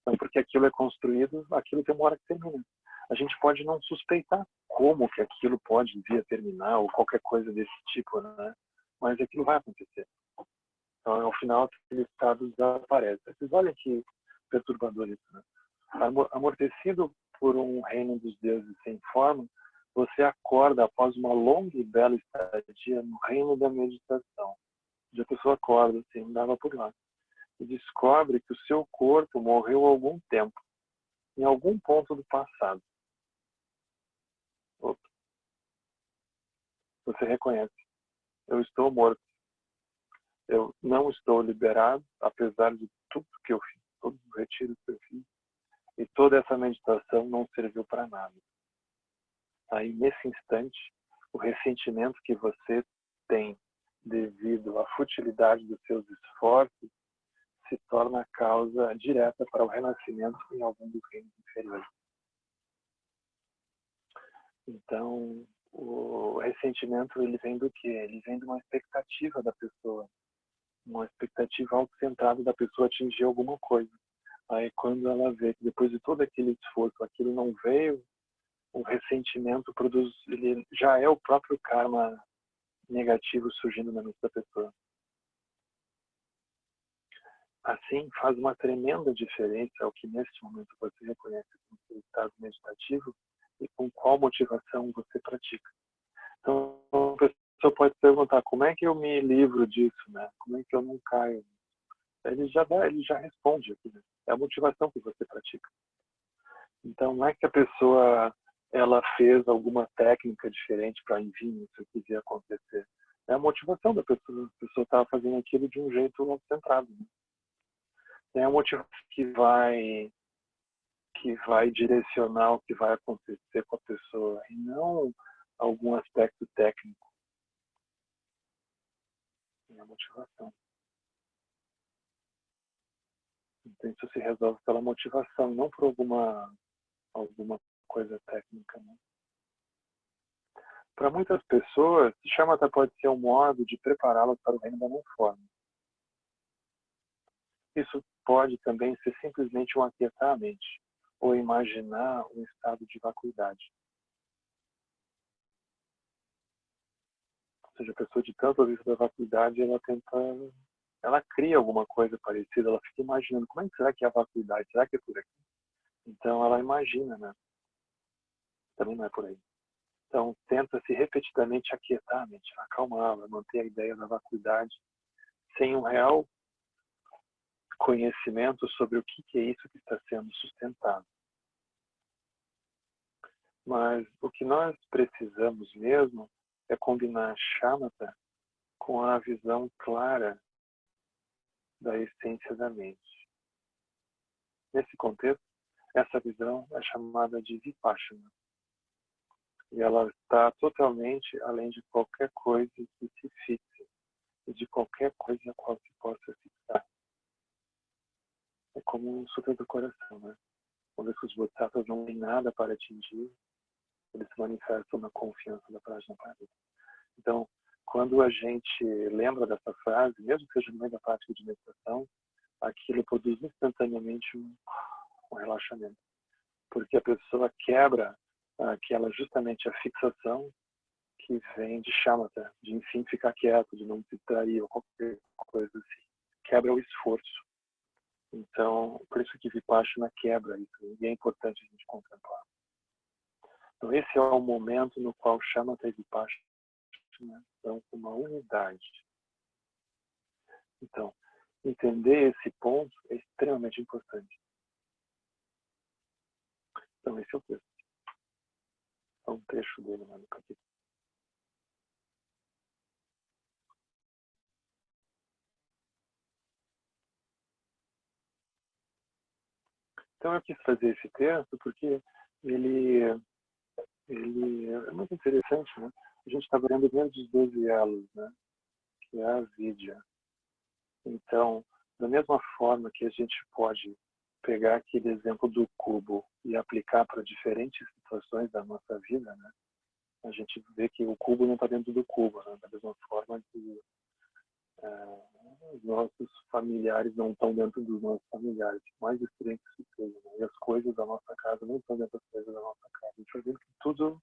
Então, porque aquilo é construído, aquilo tem uma hora que termina. A gente pode não suspeitar como que aquilo pode vir a terminar ou qualquer coisa desse tipo, né? Mas aquilo vai acontecer. Então, ao final, aquele estado desaparece. Vocês olhem que perturbador isso, né? Amortecido por um reino dos deuses sem forma, você acorda após uma longa e bela estadia no reino da meditação. onde a pessoa acorda, assim, andava por lá, e descobre que o seu corpo morreu há algum tempo, em algum ponto do passado. Opa. Você reconhece: eu estou morto. Eu não estou liberado, apesar de tudo que eu fiz, todos os retiros que eu fiz, e toda essa meditação não serviu para nada. Aí, nesse instante, o ressentimento que você tem devido à futilidade dos seus esforços se torna a causa direta para o renascimento em algum dos reinos inferiores. Então, o ressentimento ele vem do quê? Ele vem de uma expectativa da pessoa, uma expectativa autocentrada da pessoa atingir alguma coisa. Aí, quando ela vê que depois de todo aquele esforço, aquilo não veio, o ressentimento produz, ele já é o próprio karma negativo surgindo na mente da pessoa. Assim, faz uma tremenda diferença ao que neste momento você reconhece como seu estado meditativo e com qual motivação você pratica. Então, a pessoa pode perguntar: como é que eu me livro disso, né? Como é que eu não caio? Ele já responde aqui, né? É a motivação que você pratica. Então, não é que a pessoa ela fez alguma técnica diferente para enfim isso aqui vir acontecer. É a motivação da pessoa. A pessoa está fazendo aquilo de um jeito centrado, né? É a motivação que vai direcionar o que vai acontecer com a pessoa e não algum aspecto técnico. É a motivação. Então isso se resolve pela motivação, não por alguma coisa técnica, né? Para muitas pessoas, shamatha pode ser um modo de prepará-las para o reino da não forma. Isso pode também ser simplesmente um aquietar a mente, ou imaginar um estado de vacuidade. Ou seja, a pessoa de tanto ouvir sobre a vacuidade, ela cria alguma coisa parecida, ela fica imaginando: como é que será que é a vacuidade? Será que é por aqui? Então ela imagina, né? Também não é por aí. Então tenta-se repetidamente aquietar a mente, acalmá-la, manter a ideia da vacuidade, sem um real conhecimento sobre o que é isso que está sendo sustentado. Mas o que nós precisamos mesmo é combinar shamatha com a visão clara da essência da mente. Nesse contexto, essa visão é chamada de vipassana. E ela está totalmente além de qualquer coisa que se fixe e de qualquer coisa a qual se possa fixar. É como um sutra do coração, né? Quando os bodhisattvas não têm nada para atingir, eles se manifestam na confiança da Prajnapada. Então, quando a gente lembra dessa frase, mesmo que seja no meio da prática de meditação, aquilo produz instantaneamente um relaxamento. Porque a pessoa quebra aquela justamente a fixação que vem de shamatha, de enfim ficar quieto, de não se distrair ou qualquer coisa assim. Quebra o esforço. Então, por isso que Vipassana quebra isso, e é importante a gente contemplar. Então, esse é o momento no qual Shamatha e Vipassana são uma unidade. Então, entender esse ponto é extremamente importante. Então, esse é o texto. É um trecho dele no capítulo. Então, eu quis trazer esse texto porque ele é muito interessante, né? A gente está vendo dentro dos 12 elos, né? Que é a vidya. Então, da mesma forma que a gente pode pegar aquele exemplo do cubo e aplicar para diferentes situações da nossa vida, né? A gente vê que o cubo não está dentro do cubo, né? Da mesma forma que os nossos familiares não estão dentro dos nossos familiares, mais diferentes que sejam, né? E as coisas da nossa casa não estão dentro das coisas da nossa casa. A gente vai ver que tudo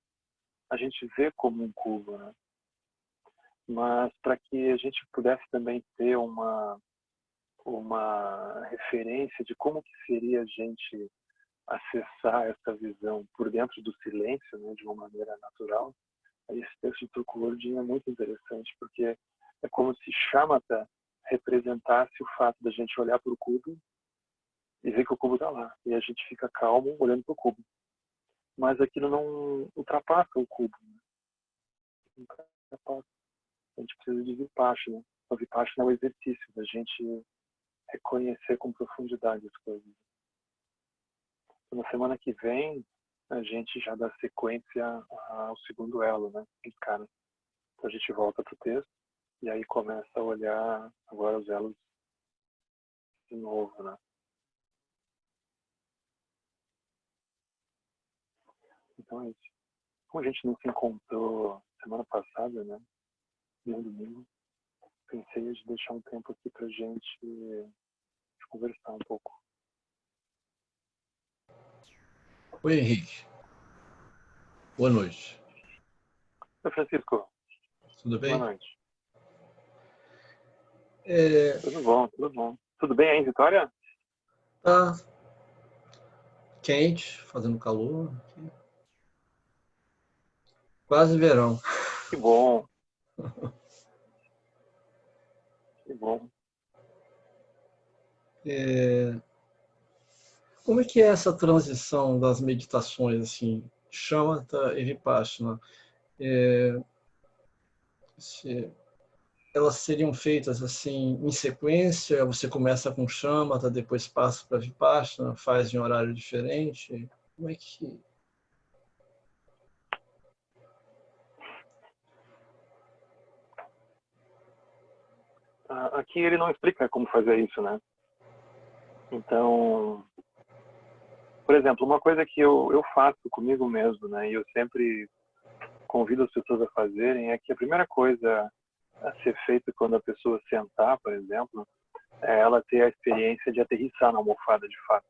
a gente vê como um cubo, né? Mas para que a gente pudesse também ter uma referência de como que seria a gente acessar essa visão por dentro do silêncio, né, de uma maneira natural, aí esse texto do Turco é muito interessante, porque é como se Shamatha representasse o fato da gente olhar para o cubo e ver que o cubo está lá, e a gente fica calmo olhando para o cubo. Mas aquilo não ultrapassa o cubo. Né? Não ultrapassa. A gente precisa de Vipassana. O Vipassana é o exercício da gente reconhecer com profundidade as coisas. Então, na semana que vem, a gente já dá sequência ao segundo elo, né? Então a gente volta para o texto e aí começa a olhar agora os elos de novo, né? Então é isso. Como a gente não se encontrou semana passada, né? No domingo, pensei de deixar um tempo aqui para a gente conversar um pouco. Oi, Henrique. Boa noite. Oi, Francisco. Tudo Boa bem? noite. Tudo bom, tudo bom. Tudo bem aí em Vitória? Tá quente, fazendo calor. Quase verão. Que bom. Que bom. Como é que é essa transição das meditações, assim, Shamatha e Vipassana? Se elas seriam feitas assim em sequência? Você começa com Shamatha, depois passa para Vipassana, faz em horário diferente? Como é que... Aqui ele não explica como fazer isso, né? Então, por exemplo, uma coisa que eu faço comigo mesmo, né? E eu sempre convido as pessoas a fazerem é que a primeira coisa a ser feita quando a pessoa sentar, por exemplo, é ela ter a experiência de aterrissar na almofada de fato.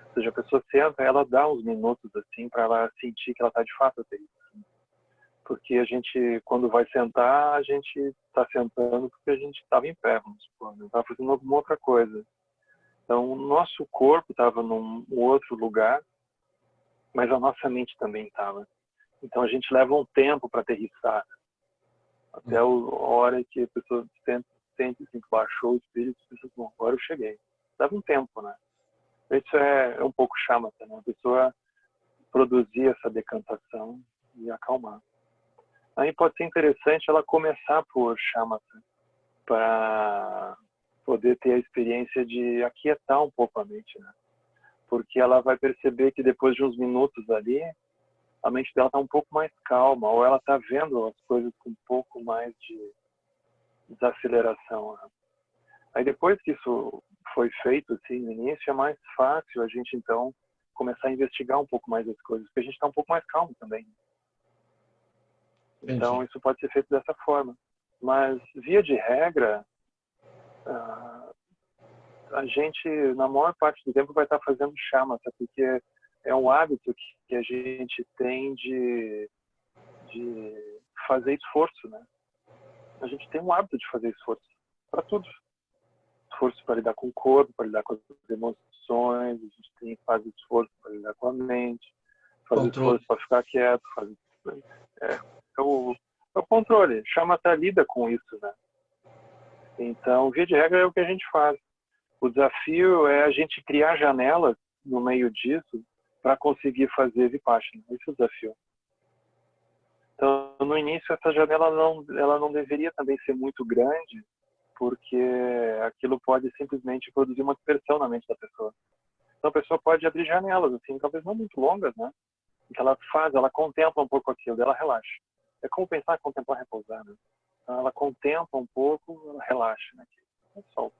Ou seja, a pessoa senta, ela dá uns minutos assim para ela sentir que ela está de fato aterrissando. Porque a gente, quando vai sentar, a gente está sentando porque a gente estava em pé, vamos supor, não estava fazendo alguma outra coisa. Então, o nosso corpo estava num outro lugar, mas a nossa mente também estava. Então, a gente leva um tempo para aterrissar, até a hora que a pessoa sente assim, que baixou o espírito e pensa, bom, agora eu cheguei. Leva um tempo, né? Isso é um pouco Shamatha, né? A pessoa produzir essa decantação e acalmar. Aí pode ser interessante ela começar por Shamatha, para poder ter a experiência de aquietar um pouco a mente, né? Porque ela vai perceber que depois de uns minutos ali, a mente dela está um pouco mais calma, ou ela está vendo as coisas com um pouco mais de desaceleração. Né? Aí depois que isso foi feito, assim, no início, é mais fácil a gente, então, começar a investigar um pouco mais as coisas, porque a gente está um pouco mais calmo também. Então, Entendi. isso pode ser feito dessa forma. Mas, via de regra, a gente, na maior parte do tempo, vai estar fazendo shamatha, porque é um hábito que a gente tem de fazer esforço, né? A gente tem um hábito de fazer esforço para tudo. esforço para lidar com o corpo, para lidar com as emoções, a gente faz esforço para lidar com a mente, faz Controle. esforço para ficar quieto, é o controle, chama até lida com isso, né? Então, via de regra é o que a gente faz. O desafio é a gente criar janelas no meio disso para conseguir fazer Vipassana. Esse é o desafio. Então, no início, essa janela ela não deveria também ser muito grande, porque aquilo pode simplesmente produzir uma dispersão na mente da pessoa. Então, a pessoa pode abrir janelas, assim, talvez não muito longas, né? Que ela contempla um pouco aquilo, ela relaxa. É como pensar, contemplar, repousar, né? Então, ela contempla um pouco, ela relaxa, né? Ela solta.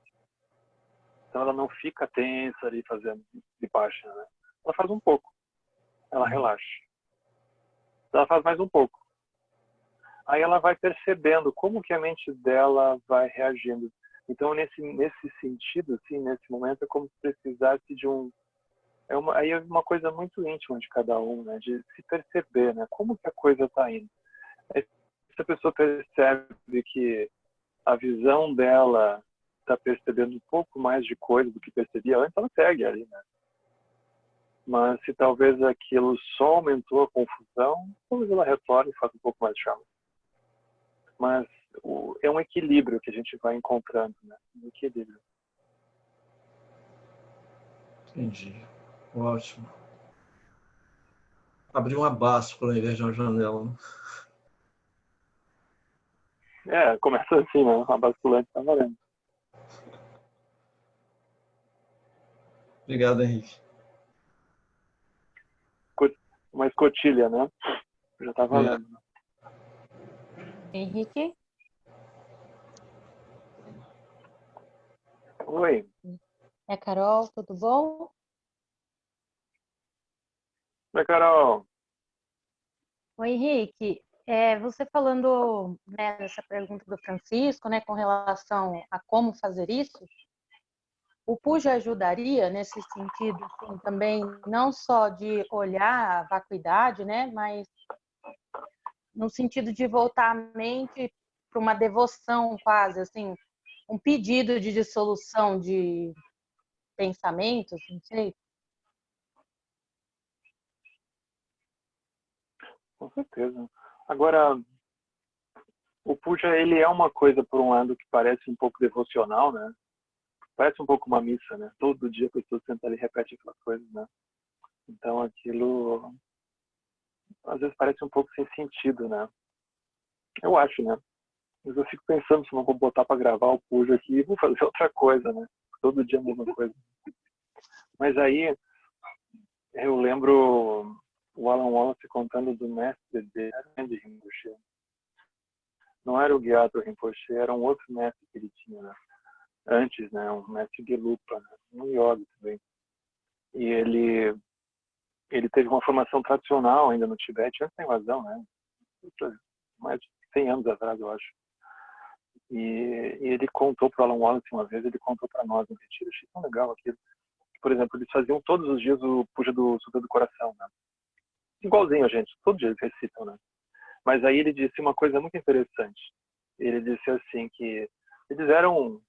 Então, ela não fica tensa ali fazendo Vipassana, né? Ela faz um pouco, ela relaxa. Ela faz mais um pouco. Aí ela vai percebendo como que a mente dela vai reagindo. Então, nesse sentido, assim, nesse momento, é como se precisasse de aí é uma coisa muito íntima de cada um, né? De se perceber, né? Como que a coisa está indo. Aí, se a pessoa percebe que a visão dela está percebendo um pouco mais de coisa do que percebia antes, ela segue ali, né? Mas se talvez aquilo só aumentou a confusão, talvez ela retorne e faça um pouco mais de chama. Mas é um equilíbrio que a gente vai encontrando, né? Um equilíbrio. Entendi. Ótimo. Abrir uma báscula ao invés de uma janela. Começa assim, né? A basculante tá valendo. Obrigado, Henrique. Uma escotilha, né? Já tá valendo. Henrique? Oi. É Carol, tudo bom? Oi, Carol. Oi, Henrique. Você falando, né, dessa pergunta do Francisco, né, com relação a como fazer isso, o Puja ajudaria nesse sentido, assim, também, não só de olhar a vacuidade, né, mas no sentido de voltar a mente para uma devoção quase, assim, um pedido de dissolução de pensamentos, não sei. Com certeza. Agora, o puja, ele é uma coisa, por um lado, que parece um pouco devocional, né? Parece um pouco uma missa, né? Todo dia a pessoa senta ali e repete aquelas coisas, né? Então, aquilo, às vezes, parece um pouco sem sentido, né? Eu acho, né? Mas eu fico pensando se não vou botar para gravar o puja aqui e vou fazer outra coisa, né? Todo dia a mesma coisa. Mas aí, eu lembro o Alan Wallace contando do mestre dele, de Rinpoche. Não era o Gyatso Rinpoche, era um outro mestre que ele tinha, né? Antes, né? Um mestre Gelupa, né? Um yogi também. E ele teve uma formação tradicional ainda no Tibete, antes da invasão, né? Mais de 100 anos atrás, eu acho. E ele contou para o Alan Wallace uma vez, ele contou para nós no retiro, achei tão legal aquilo. Por exemplo, eles faziam todos os dias o Puja do Sutra do Coração, né? Igualzinho a gente, todos os dias eles recitam, né? Mas aí ele disse uma coisa muito interessante. Ele disse assim que eles eram,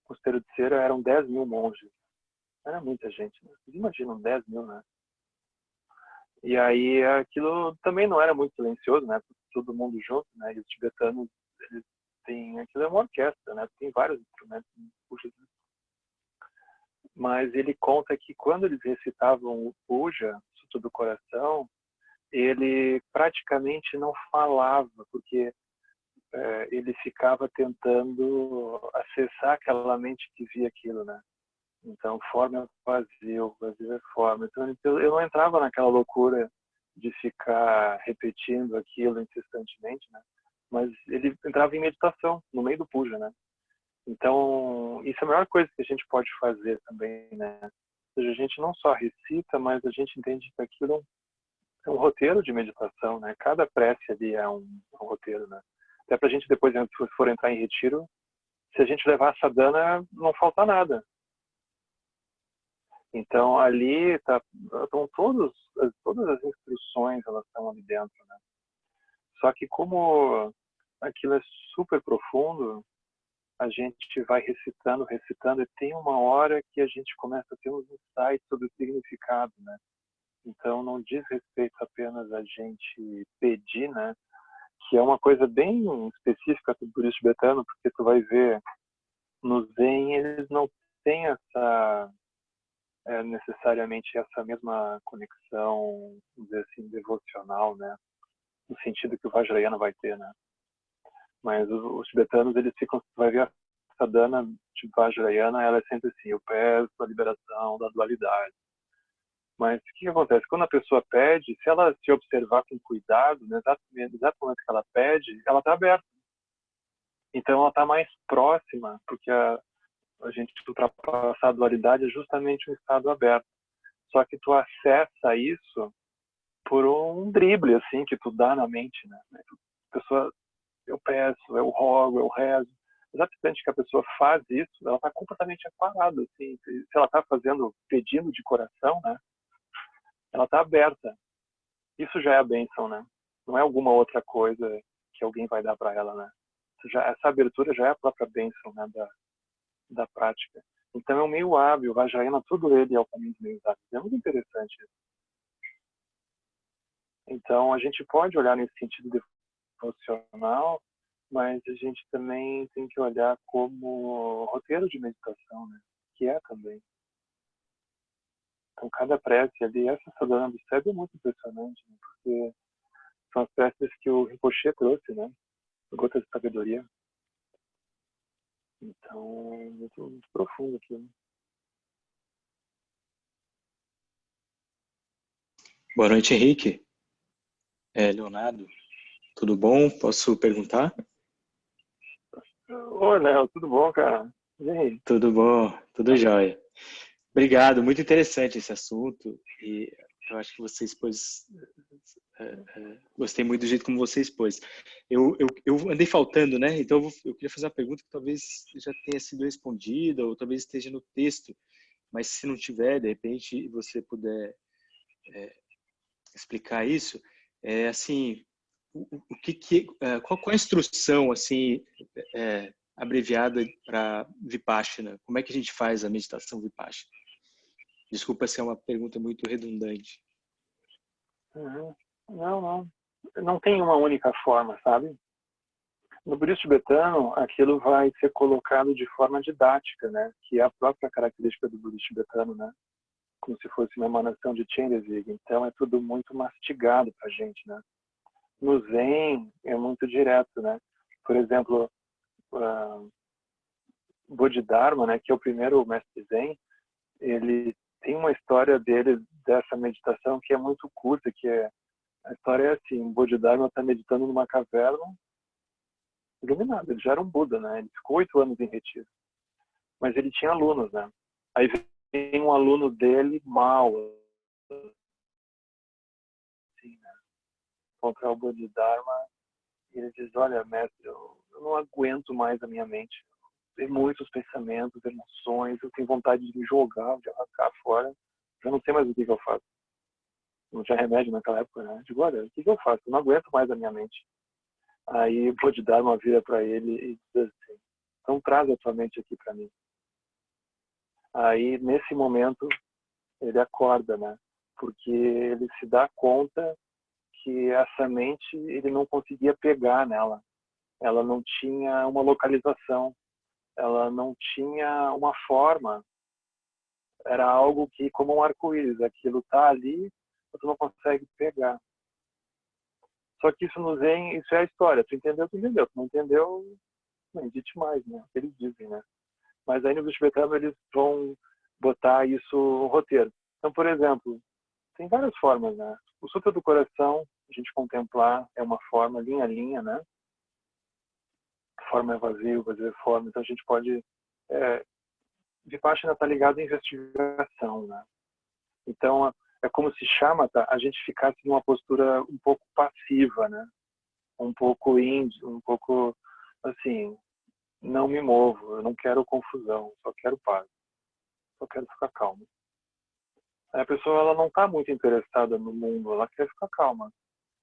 Mosteiro de Cera eram 10 mil monges. Era muita gente, né? Vocês imaginam 10 mil, né? E aí aquilo também não era muito silencioso, né? Todo mundo junto, né? E os tibetanos, eles têm, aquilo é uma orquestra, né? Tem vários instrumentos, puxa. Mas ele conta que quando eles recitavam o Puja, Sutra do Coração, ele praticamente não falava, porque ele ficava tentando acessar aquela mente que via aquilo, né? Então, forma é vazio, vazio é forma. Então, eu não entrava naquela loucura de ficar repetindo aquilo incessantemente, né? Mas ele entrava em meditação, no meio do puja, né? Então, isso é a melhor coisa que a gente pode fazer também, né? Ou seja, a gente não só recita, mas a gente entende que aquilo é um roteiro de meditação, né? Cada prece ali é um roteiro, né? Até pra gente depois, se for entrar em retiro, se a gente levar a sadhana, não falta nada. Então, ali estão todas as instruções, elas estão ali dentro, né? Só que como aquilo é super profundo, a gente vai recitando, recitando, e tem uma hora que a gente começa a ter uns insights sobre o significado, né? Então, não diz respeito apenas a gente pedir, né? Que é uma coisa bem específica do budismo tibetano, porque tu vai ver no Zen, eles não têm necessariamente essa mesma conexão, vamos dizer assim, devocional, né? No sentido que o Vajrayana vai ter, né? Mas os tibetanos, eles ficam, tu vai ver a sadhana de Vajrayana, ela é sempre assim, eu peço a liberação da dualidade. Mas o que acontece? Quando a pessoa pede, se ela se observar com cuidado, no exato momento que ela pede, ela está aberta. Então ela está mais próxima, porque a gente ultrapassar a dualidade é justamente um estado aberto. Só que tu acessa isso por um drible, assim, que tu dá na mente, né? A pessoa, eu peço, eu rogo, eu rezo. Exatamente que a pessoa faz isso, ela está completamente parada, assim. Se ela está pedindo de coração, né? Ela está aberta. Isso já é a bênção, né? Não é alguma outra coisa que alguém vai dar para ela, né? Essa abertura já é a própria bênção, né? Da prática. Então é um meio hábil, o Vajrayana, tudo ele é o caminho dos meios hábeis. É muito interessante isso. Então a gente pode olhar nesse sentido devocional, mas a gente também tem que olhar como roteiro de meditação, né? Que é também. Então cada prece ali, essa sadhana do céu é muito impressionante, né? Porque são as preces que o Rinpoche trouxe, né? Gotas de sabedoria. Então, muito profundo aquilo. Boa noite, Henrique. Leonardo, tudo bom? Posso perguntar? Oi, Léo, tudo bom, cara? E aí? Tudo bom, tudo jóia. Obrigado, muito interessante esse assunto e eu acho que você expôs, gostei muito do jeito como você expôs. Eu andei faltando, né? Então eu queria fazer uma pergunta que talvez já tenha sido respondida ou talvez esteja no texto, mas se não tiver, de repente, você puder explicar isso, assim, qual é a instrução assim abreviada para Vipassana? Como é que a gente faz a meditação Vipassana? Desculpa se é uma pergunta muito redundante. Uhum. Não tem uma única forma, sabe? No budismo tibetano, aquilo vai ser colocado de forma didática, né? Que é a própria característica do budismo tibetano, né? Como se fosse uma emanação de Chenrezig. Então é tudo muito mastigado para a gente, né? No Zen é muito direto, né? Por exemplo, Bodhidharma, né? Que é o primeiro mestre Zen, ele tem uma história dele dessa meditação que é muito curta, que a história é assim: o Bodhidharma está meditando numa caverna iluminado. Ele já era um Buda, né? Ele ficou 8 anos em retiro. Mas ele tinha alunos, né? Aí vem um aluno dele mal, assim, né? Contra o Bodhidharma, e ele diz: olha, mestre, eu não aguento mais a minha mente. Tem muitos pensamentos, emoções, eu tenho vontade de me jogar, de arrancar fora. Eu não sei mais o que eu faço. Não tinha remédio naquela época, né? Eu digo: olha, o que eu faço? Eu não aguento mais a minha mente. Aí o Bodhidharma vira para ele e diz assim: então traz a tua mente aqui para mim. Aí nesse momento ele acorda, né? Porque ele se dá conta que essa mente ele não conseguia pegar nela. Ela não tinha uma localização, ela não tinha uma forma. Era algo que, como um arco-íris, aquilo está ali, tu não consegue pegar. Só que isso no Zen, isso é a história. Tu entendeu, tu entendeu. Tu não entendeu, não edite mais, né? Eles dizem, né? Mas aí no tibetano eles vão botar isso no roteiro. Então, por exemplo, tem várias formas, né? O Sutra do Coração, a gente contemplar, é uma forma, linha a linha, né? A forma é vazio, vazio é forma. Então a gente pode... Vipassana está ligado à investigação, né? Então é como se shamatha, a gente ficasse numa postura um pouco passiva, né? Um pouco índio, um pouco assim, não me movo, eu não quero confusão, só quero paz, só quero ficar calmo. A pessoa ela não está muito interessada no mundo, ela quer ficar calma.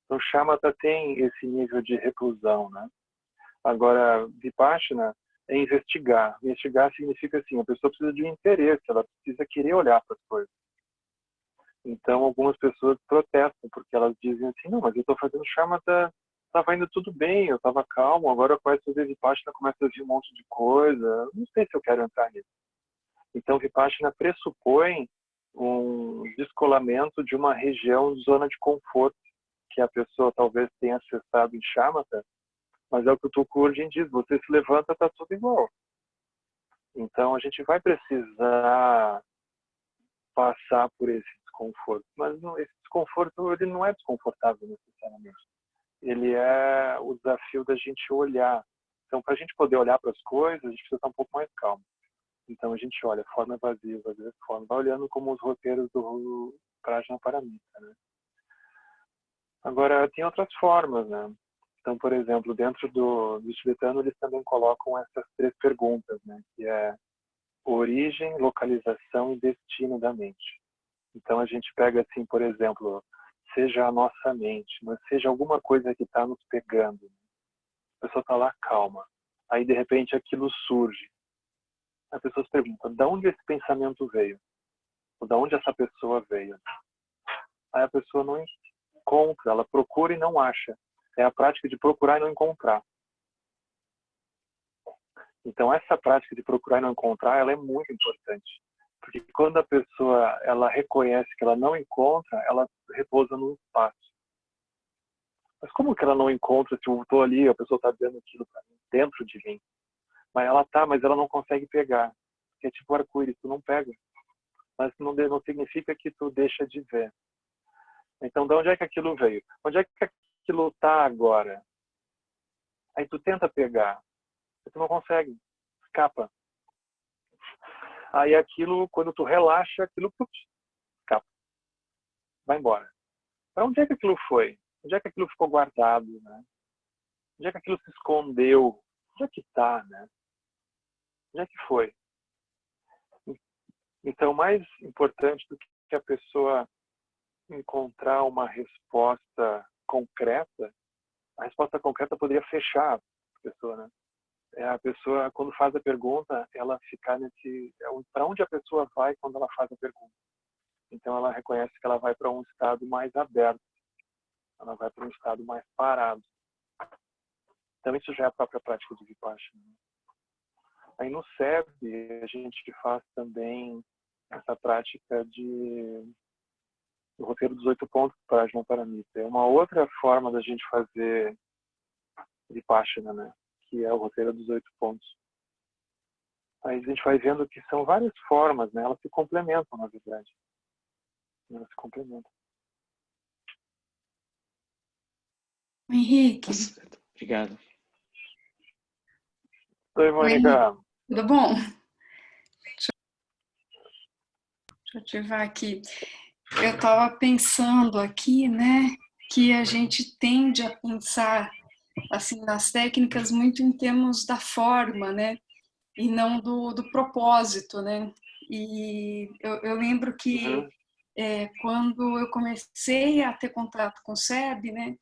Então shamatha tem esse nível de reclusão, né? Agora Vipassana é investigar. Investigar significa assim, a pessoa precisa de um interesse, ela precisa querer olhar para as coisas. Então, algumas pessoas protestam, porque elas dizem assim, não, mas eu estou fazendo shamatha, estava indo tudo bem, eu estava calmo, agora com essa vipassana começa a vir um monte de coisa, não sei se eu quero entrar nisso. Então, vipassana pressupõe um descolamento de uma região, zona de conforto, que a pessoa talvez tenha acessado em shamatha, mas é o que o Tulku Urgyen diz, você se levanta, está tudo igual. Então, a gente vai precisar passar por esse desconforto, mas esse desconforto ele não é desconfortável necessariamente. Ele é o desafio da gente olhar. Então, para a gente poder olhar para as coisas, a gente precisa estar um pouco mais calmo. Então, a gente olha, forma vazia, vazia, forma. Vai olhando como os roteiros do Prajnaparamita, né? Agora, tem outras formas, né? Então, por exemplo, dentro do tibetano, eles também colocam essas 3 perguntas, né? Que é origem, localização e destino da mente. Então, a gente pega assim, por exemplo, seja a nossa mente, mas seja alguma coisa que está nos pegando. A pessoa está lá calma. Aí, de repente, aquilo surge. A pessoa se pergunta, de onde esse pensamento veio? Ou de onde essa pessoa veio? Aí a pessoa não encontra, ela procura e não acha. É a prática de procurar e não encontrar. Então, essa prática de procurar e não encontrar, ela é muito importante. Porque quando a pessoa ela reconhece que ela não encontra, ela repousa num espaço. Mas como que ela não encontra se eu estou ali, a pessoa está dando aquilo para mim, dentro de mim? Mas ela tá, mas ela não consegue pegar. Porque é tipo arco-íris, tu não pega. Mas não significa que tu deixa de ver. Então, de onde é que aquilo veio? Onde é que aquilo está agora? Aí tu tenta pegar, mas tu não consegue, escapa. Aí aquilo, quando tu relaxa, aquilo escapa, vai embora. Para onde é que aquilo foi? Onde é que aquilo ficou guardado, né? Onde é que aquilo se escondeu? Onde é que está, né? Onde é que foi? Então, mais importante do que a pessoa encontrar uma resposta concreta, a resposta concreta poderia fechar a pessoa, né? É a pessoa, quando faz a pergunta, ela ficar nesse... Para onde a pessoa vai quando ela faz a pergunta? Então, ela reconhece que ela vai para um estado mais aberto. Ela vai para um estado mais parado. Então, isso já é a própria prática de Vipassana. Aí, no SEB, a gente faz também essa prática do roteiro dos 8 pontos para Prajnaparamita. É uma outra forma da gente fazer Vipassana, né? Que é o roteiro dos 8 pontos. Aí a gente vai vendo que são várias formas, né? Elas se complementam, na verdade. Elas se complementam. Henrique. Obrigado. Oi, Mônica. Tudo bom? Deixa eu ativar aqui. Eu estava pensando aqui, né, que a gente tende a pensar assim nas técnicas muito em termos da forma, né, e não do propósito, né. E eu lembro que quando eu comecei a ter contato com o SEB, né,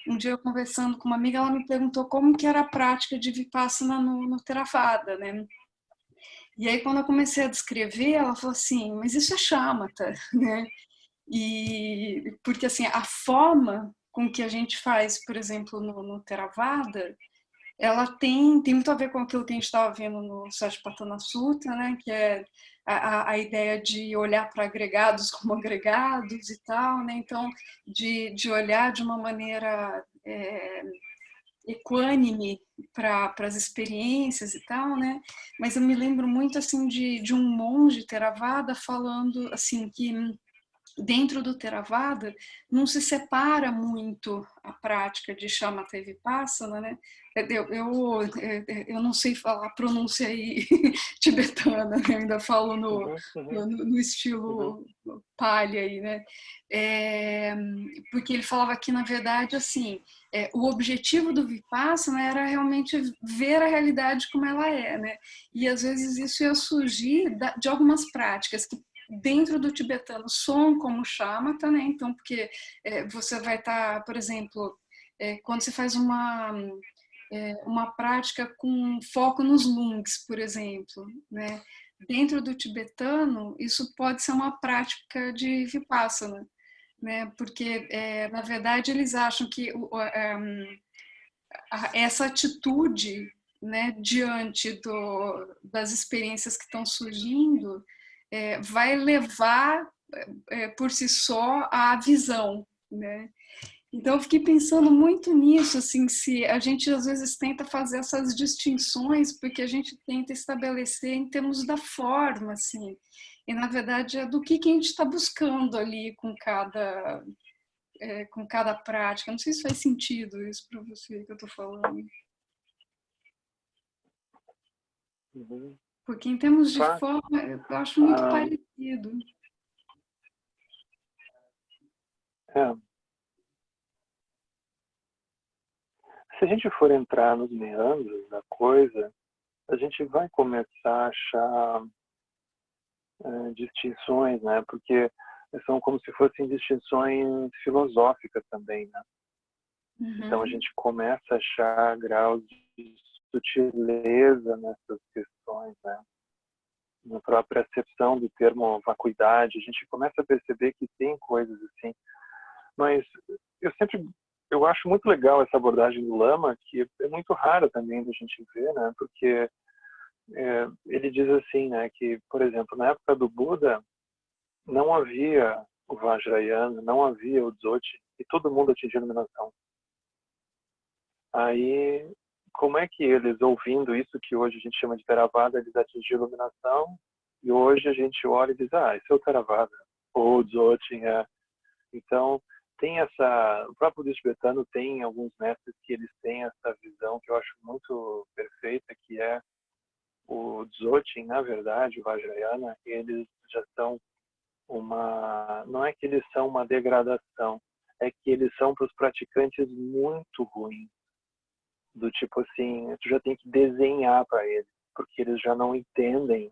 um dia eu conversando com uma amiga, ela me perguntou como que era a prática de Vipassana no Theravada, né. E aí, quando eu comecei a descrever, ela falou assim, mas isso é shamatha, né? E porque assim, a forma com que a gente faz, por exemplo, no Theravada, ela tem muito a ver com aquilo que a gente estava vendo no Satipatthana Sutta, né? Que é a ideia de olhar para agregados como agregados e tal, né? Então, de olhar de uma maneira equânime para as experiências e tal, né? Mas eu me lembro muito assim de um monge Theravada falando assim que dentro do Theravada não se separa muito a prática de Shamatha e Vipassana, né? Eu não sei falar a pronúncia aí tibetana, né? Eu ainda falo no estilo Pali aí, né? Porque ele falava que, na verdade, assim, o objetivo do Vipassana era realmente ver a realidade como ela é, né? E às vezes isso ia surgir de algumas práticas que dentro do tibetano soam como shamatha, né? Então, porque você vai estar, por exemplo, quando você faz uma prática com foco nos lungs, por exemplo, né? Dentro do tibetano, isso pode ser uma prática de vipassana, né? Porque, na verdade, eles acham que essa atitude, né, diante das experiências que estão surgindo, vai levar, por si só, à visão, né? Então, eu fiquei pensando muito nisso, assim, se a gente às vezes tenta fazer essas distinções, porque a gente tenta estabelecer em termos da forma, assim, e na verdade é do que a gente está buscando ali com cada prática. Não sei se faz sentido isso para você que eu estou falando. Uhum. Porque em termos de forma, eu acho muito parecido. Se a gente for entrar nos meandros da coisa, a gente vai começar a achar distinções, né? Porque são como se fossem distinções filosóficas também, né? Uhum. Então a gente começa a achar graus de sutileza nessas questões, né? Na própria acepção do termo vacuidade, a gente começa a perceber que tem coisas assim. Mas eu acho muito legal essa abordagem do Lama, que é muito rara também da gente ver, né? Porque ele diz assim, né, que, por exemplo, na época do Buda, não havia o Vajrayana, não havia o Dzogchen, e todo mundo atingia a iluminação. Aí, como é que eles, ouvindo isso que hoje a gente chama de Theravada, eles atingiram a iluminação, e hoje a gente olha e diz, esse é o Theravada, ou o Dzogchen. Então, tem o próprio budismo tibetano tem alguns mestres que eles têm essa visão que eu acho muito perfeita, que é o Dzogchen, na verdade, o Vajrayana, eles já são não é que eles são uma degradação, é que eles são para os praticantes muito ruins. Do tipo assim, tu já tem que desenhar para eles, porque eles já não entendem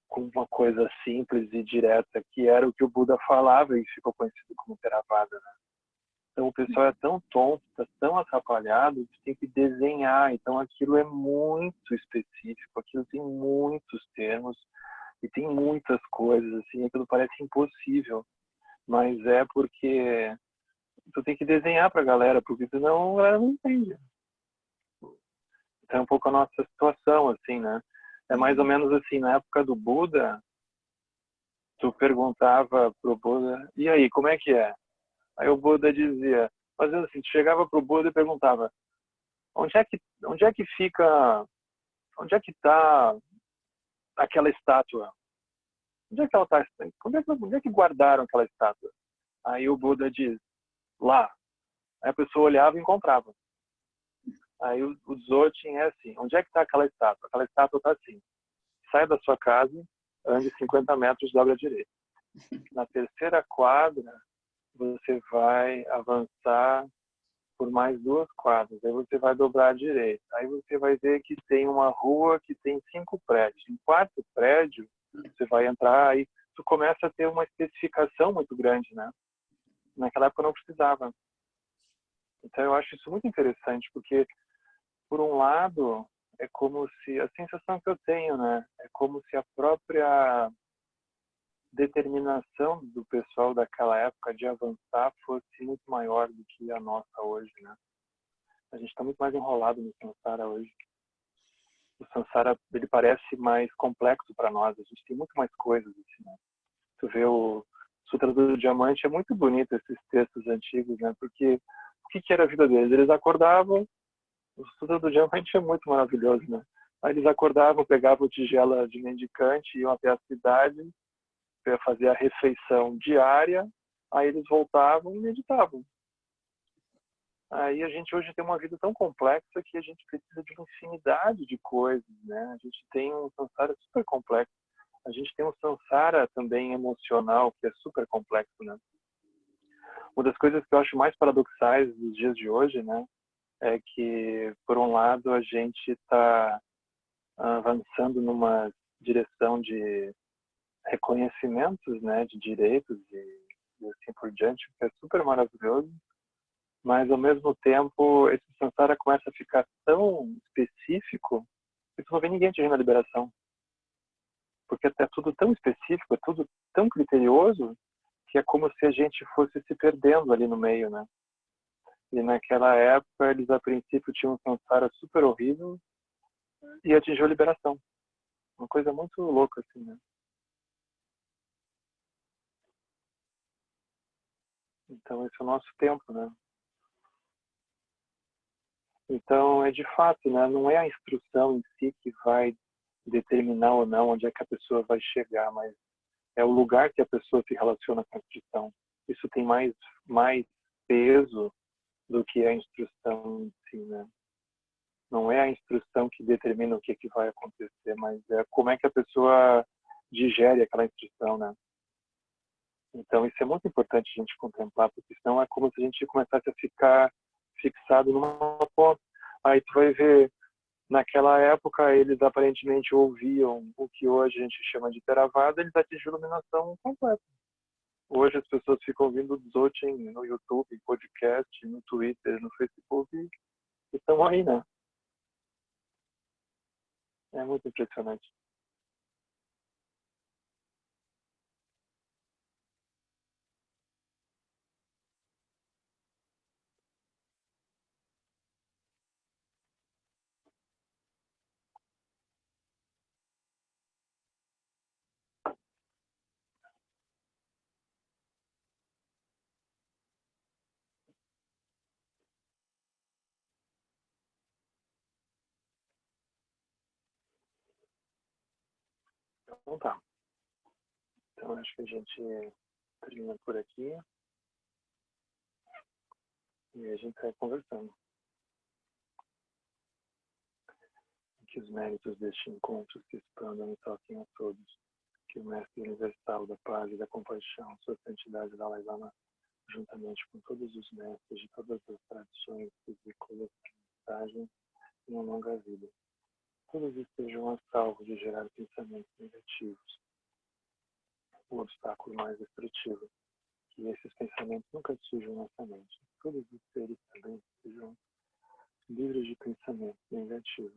com uma coisa simples e direta, que era o que o Buda falava e ficou conhecido como Theravada, né? Então o pessoal é tão tonto, está tão atrapalhado, que tem que desenhar. Então aquilo é muito específico, aquilo tem muitos termos e tem muitas coisas, assim, aquilo parece impossível, mas é porque tu tem que desenhar para a galera, porque senão a galera não entende. Então é um pouco a nossa situação, assim, né? É mais ou menos assim, na época do Buda, tu perguntava pro Buda, e aí, como é que é? Aí o Buda dizia, fazendo assim, tu chegava pro Buda e perguntava, onde é que fica, onde é que tá aquela estátua? Onde é que ela tá? Onde é que guardaram aquela estátua? Aí o Buda diz, lá. Aí a pessoa olhava e encontrava. Aí o Dzogchen é assim, onde é que está aquela estátua? Aquela estátua está assim, sai da sua casa, ande 50 metros, dobra à direita. Na terceira quadra, você vai avançar por mais 2 quadras, aí você vai dobrar à direita. Aí você vai ver que tem uma rua que tem 5 prédios. No 4º prédio, você vai entrar, aí tu começa a ter uma especificação muito grande, né? Naquela época não precisava. Então eu acho isso muito interessante, porque por um lado é como se, a sensação que eu tenho, né? É como se a própria determinação do pessoal daquela época de avançar fosse muito maior do que a nossa hoje, né? A gente está muito mais enrolado no Samsara hoje. O Samsara, ele parece mais complexo para nós. A gente tem muito mais coisas, assim, né? Tu vê o Sutra do Diamante, é muito bonito esses textos antigos, né? Porque o que era a vida deles? Eles acordavam, o Sutra do Diamante é muito maravilhoso, né? Aí eles acordavam, pegavam tigela de mendicante, iam até a cidade, fazer a refeição diária, aí eles voltavam e meditavam. Aí a gente hoje tem uma vida tão complexa que a gente precisa de uma infinidade de coisas, né? A gente tem um samsara super complexo. A gente tem um samsara também emocional que é super complexo, né? Uma das coisas que eu acho mais paradoxais dos dias de hoje, né, é que, por um lado, a gente está avançando numa direção de reconhecimentos, né, de direitos e assim por diante, que é super maravilhoso, mas ao mesmo tempo esse samsara começa a ficar tão específico que tu não vê ninguém atingindo a liberação. Porque é tudo tão específico, é tudo tão criterioso, que é como se a gente fosse se perdendo ali no meio, né? E naquela época, eles a princípio tinham um samsara super horrível e atingiu a liberação. Uma coisa muito louca, assim, né? Então, esse é o nosso tempo, né? Então, é de fato, né? Não é a instrução em si que vai determinar ou não onde é que a pessoa vai chegar, mas é o lugar que a pessoa se relaciona com a instrução. Isso tem mais peso do que a instrução em si, né? Não é a instrução que determina o que vai acontecer, mas é como é que a pessoa digere aquela instrução, né? Então, isso é muito importante a gente contemplar, porque senão é como se a gente começasse a ficar fixado numa ponta. Aí tu vai ver, naquela época, eles aparentemente ouviam o que hoje a gente chama de Theravada, eles atingiram a iluminação completa. Hoje as pessoas ficam ouvindo Dzogchen no YouTube, em podcast, no Twitter, no Facebook, e estão aí, né? É muito impressionante. Então tá. Então acho que a gente termina por aqui e a gente vai conversando. Que os méritos deste encontro se expandam e toquem a todos. Que o Mestre Universal da Paz e da Compaixão, Sua Santidade Dalai Lama, juntamente com todos os mestres de todas as tradições ridículas a mensagem, tenham longa vida. Todos estejam a salvo de gerar pensamentos negativos, o obstáculo mais destrutivo. Que esses pensamentos nunca surjam na nossa mente. Todos os seres também sejam livres de pensamento negativo.